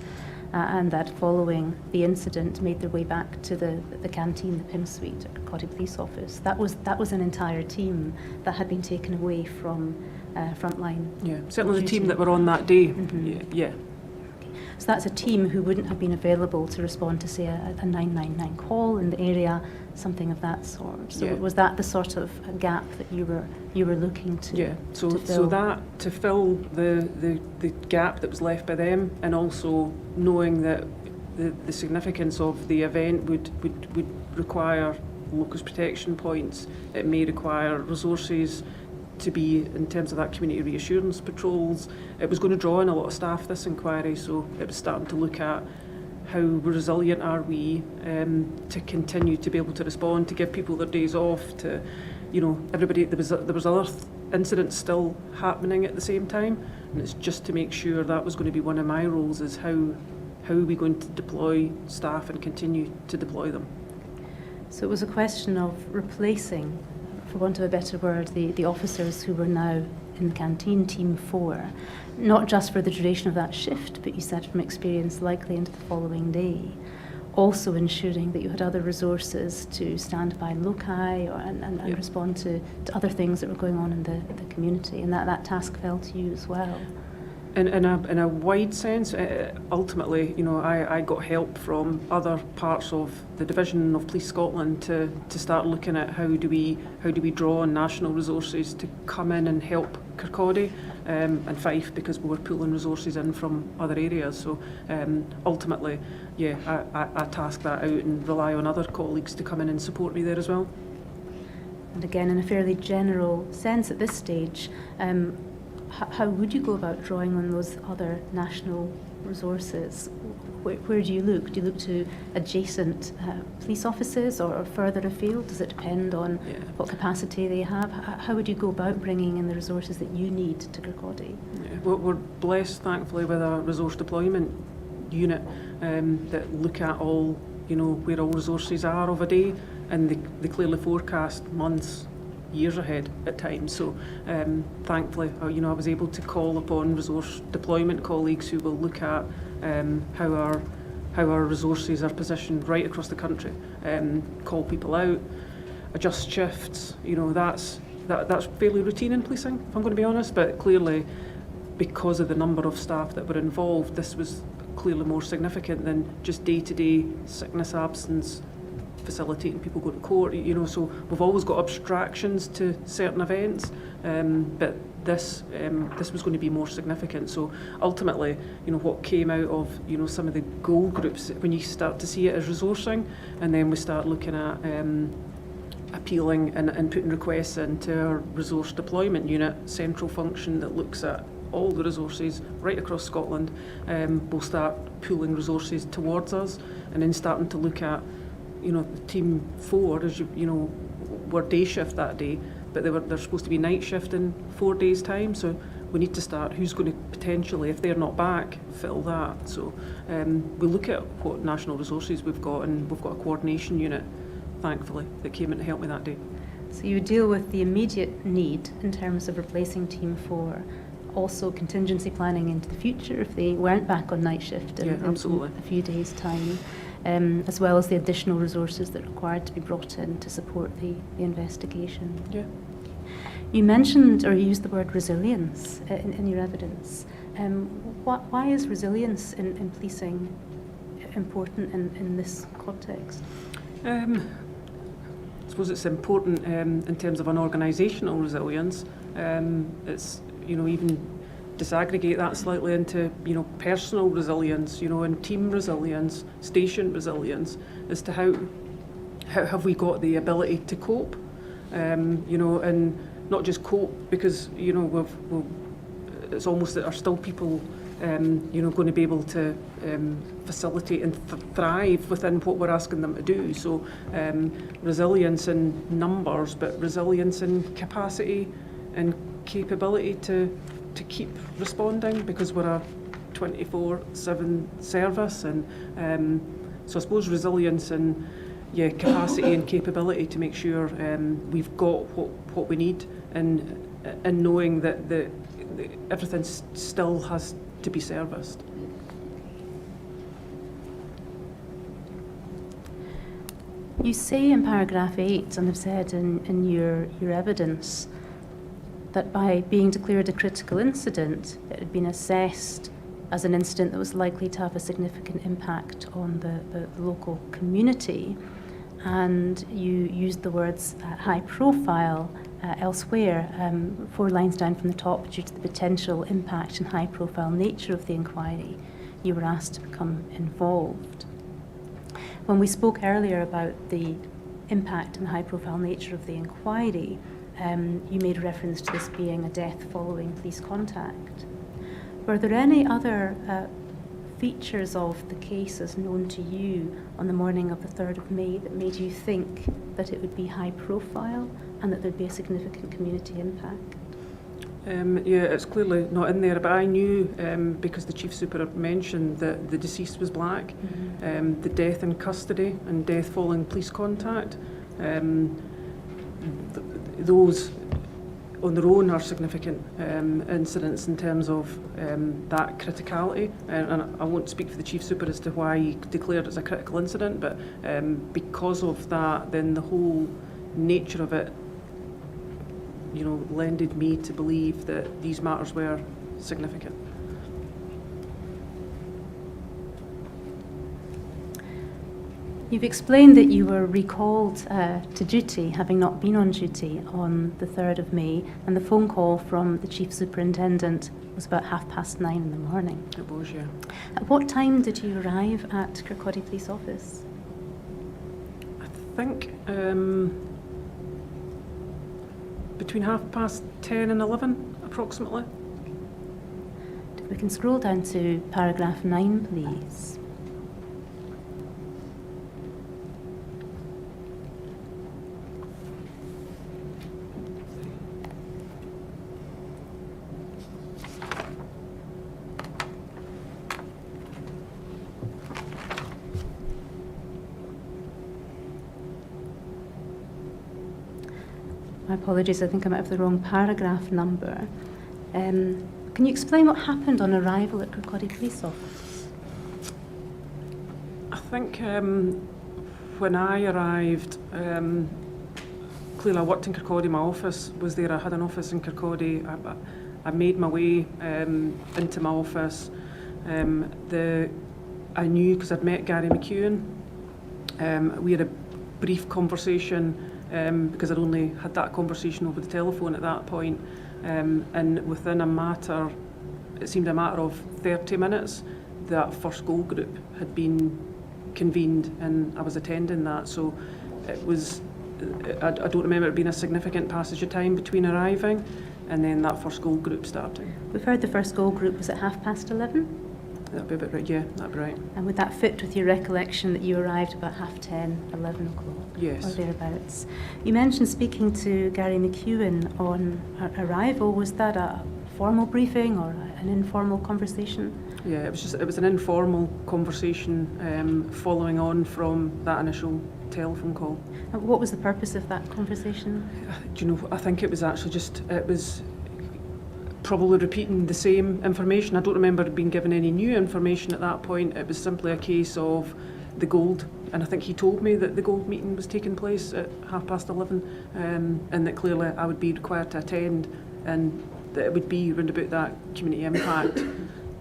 E: and that following the incident made their way back to the canteen, the PIM suite at Kirkcaldy Police Office. That was an entire team that had been taken away from frontline.
D: Yeah, certainly the team that were on that day.
E: Mm-hmm.
D: Yeah.
E: So that's a team who wouldn't have been available to respond to, say, a 999 call in the area, something of that sort. So
D: yeah.
E: Was that the sort of a gap that you were looking to?
D: Yeah. So to fill the gap that was left by them, and also knowing that the significance of the event would require locus protection points. It may require resources to be in terms of that community reassurance patrols. It was going to draw in a lot of staff, this inquiry, so it was starting to look at how resilient are we to continue to be able to respond, to give people their days off, to everybody, there was other incidents still happening at the same time, and it's just to make sure that was going to be one of my roles, is how are we going to deploy staff and continue to deploy them.
E: So it was a question of replacing, for want of a better word, the officers who were now in the canteen, Team 4, not just for the duration of that shift, but you said from experience likely into the following day. Also ensuring that you had other resources to stand by loci and respond to other things that were going on in the community, and that task fell to you as well.
D: In a wide sense, ultimately, I got help from other parts of the Division of Police Scotland to start looking at how do we draw on national resources to come in and help Kirkcaldy and Fife, because we were pulling resources in from other areas. So ultimately, I task that out and rely on other colleagues to come in and support me there as well.
E: And again, in a fairly general sense at this stage, how would you go about drawing on those other national resources? Where do you look? Do you look to adjacent police offices or further afield? Does it depend on what capacity they have? How would you go about bringing in the resources that you need to Kirkcaldy?
D: Yeah, we're blessed, thankfully, with a resource deployment unit that look at all, where all resources are of a day, and they clearly forecast months, years ahead at times. So thankfully, I was able to call upon resource deployment colleagues who will look at how our resources are positioned right across the country, call people out, adjust shifts. That's fairly routine in policing, if I'm going to be honest. But clearly, because of the number of staff that were involved, this was clearly more significant than just day-to-day sickness, absence, facilitating people go to court, so we've always got abstractions to certain events, but this was going to be more significant. So ultimately, what came out of some of the goal groups, when you start to see it as resourcing, and then we start looking at appealing and putting requests into our resource deployment unit, central function that looks at all the resources right across Scotland, we'll start pooling resources towards us, and then starting to look at Team 4, as were day shift that day, but they're supposed to be night shift in 4 days' time. So we need to start who's going to potentially, if they're not back, fill that. So we look at what national resources we've got, and we've got a coordination unit, thankfully, that came in to help me that day.
E: So you deal with the immediate need in terms of replacing Team 4, also contingency planning into the future if they weren't back on night shift in a few days' time. As well as the additional resources that are required to be brought in to support the investigation.
D: Yeah.
E: You mentioned or used the word resilience in your evidence. Why is resilience in policing important in this context?
D: I suppose it's important in terms of an organisational resilience. It's, even disaggregate that slightly into, personal resilience, and team resilience, station resilience, as to how have we got the ability to cope, and not just cope because, it's almost that are still people, going to be able to facilitate and thrive within what we're asking them to do. So resilience in numbers, but resilience in capacity and capability to keep responding, because we're a 24/7 service, and so I suppose resilience and capacity and capability to make sure we've got what we need, and knowing that everything still has to be serviced.
E: You say in paragraph 8, and have said in your evidence, that by being declared a critical incident, it had been assessed as an incident that was likely to have a significant impact on the local community. And you used the words high profile elsewhere, 4 lines down from the top, due to the potential impact and high profile nature of the inquiry, you were asked to become involved. When we spoke earlier about the impact and high profile nature of the inquiry, you made reference to this being a death following police contact. Were there any other features of the case as known to you on the morning of the 3rd of May that made you think that it would be high profile and that there'd be a significant community impact?
D: Yeah, it's clearly not in there, but I knew, because the Chief Super had mentioned that the deceased was black, the death in custody and death following police contact, those on their own are significant incidents in terms of that criticality. And I won't speak for the Chief Super as to why he declared it as a critical incident, but because of that, then the whole nature of it, you know, lended me to believe that these matters were significant.
E: You've explained that you were recalled to duty, having not been on duty on the 3rd of May, and the phone call from the Chief Superintendent was about 9:30 in the morning.
D: It was, yeah.
E: At what time did you arrive at Kirkcaldy Police Office?
D: I think between 10:30 and 11, approximately.
E: We can scroll down to paragraph 9, please. My apologies, I think I might have the wrong paragraph number. Can you explain what happened on arrival at Kirkcaldy Police Office?
D: I think when I arrived, clearly I worked in Kirkcaldy, my office was there, I had an office in Kirkcaldy. I made my way into my office. I knew, because I'd met Gary McEwen, we had a brief conversation because I'd only had that conversation over the telephone at that point. And within it seemed a matter of 30 minutes, that first goal group had been convened and I was attending that. So it was, I don't remember it being a significant passage of time between arriving and then that first goal group starting.
E: We've heard the first goal group was at 11:30.
D: That'd be about right, yeah, that'd be right.
E: And would that fit with your recollection that you arrived about 10:30, 11 o'clock?
D: Yes.
E: Or thereabouts? You mentioned speaking to Gary McEwen on arrival. Was that a formal briefing or an informal conversation?
D: Yeah, it was an informal conversation following on from that initial telephone call.
E: And what was the purpose of that conversation?
D: Do you know, I think it was actually probably repeating the same information. I don't remember being given any new information at that point. It was simply a case of the gold, and I think he told me that the gold meeting was taking place at 11:30, and that clearly I would be required to attend, and that it would be round about that community impact,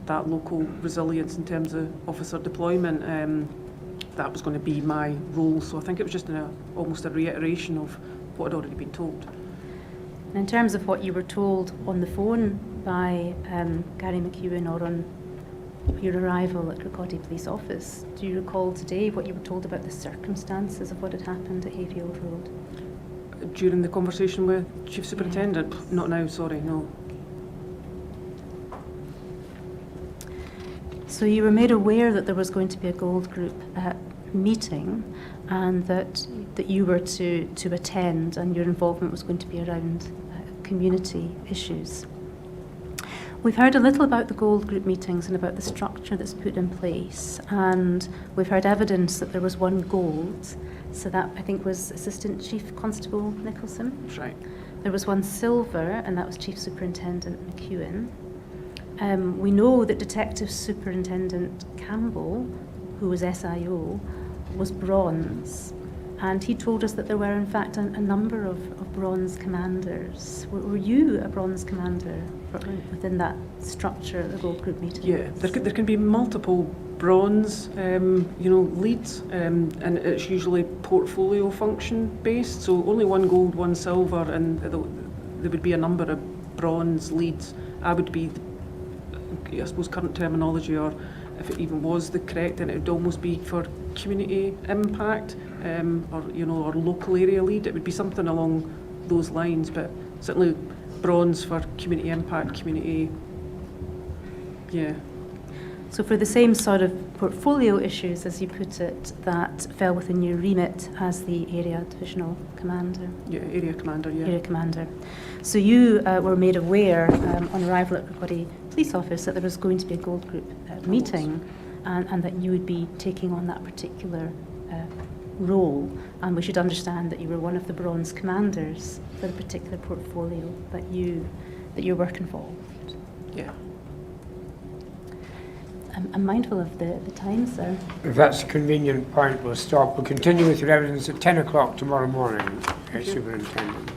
D: that local resilience in terms of officer deployment. That was going to be my role. So I think it was just almost a reiteration of what had already been told.
E: In terms of what you were told on the phone by Gary McEwen or on your arrival at Kirkcaldy Police Office, do you recall today what you were told about the circumstances of what had happened at Hayfield Road?
D: During the conversation with Chief Superintendent? Yeah. Not now, sorry, no.
E: So you were made aware that there was going to be a gold group meeting and that you were to attend, and your involvement was going to be around community issues. We've heard a little about the gold group meetings and about the structure that's put in place, and we've heard evidence that there was one gold, so that I think was Assistant Chief Constable Nicholson.
D: That's right.
E: There was one silver, and that was Chief Superintendent McEwen. We know that Detective Superintendent Campbell, who was SIO, was bronze, and he told us that there were in fact a number of bronze commanders. Were you a bronze commander within that structure at the gold group meeting?
D: Yeah, there can be multiple bronze leads, and it's usually portfolio function based, so only one gold, one silver, and there would be a number of bronze leads. I would be, I suppose, current terminology, or if it even was the correct, then it would almost be for community impact, or local area lead. It would be something along those lines, but certainly bronze for community impact, community, yeah.
E: So for the same sort of portfolio issues, as you put it, that fell within your remit as the area divisional commander.
D: Yeah, area commander, yeah.
E: Area commander. So you were made aware on arrival at Kirkcaldy Police Office that there was going to be a Gold Group meeting, and that you would be taking on that particular role, and we should understand that you were one of the bronze commanders for the particular portfolio that your work involved.
D: Yeah.
E: I'm mindful of the time, sir.
A: If that's a convenient point, we'll stop. We'll continue with your evidence at 10 o'clock tomorrow morning, Superintendent.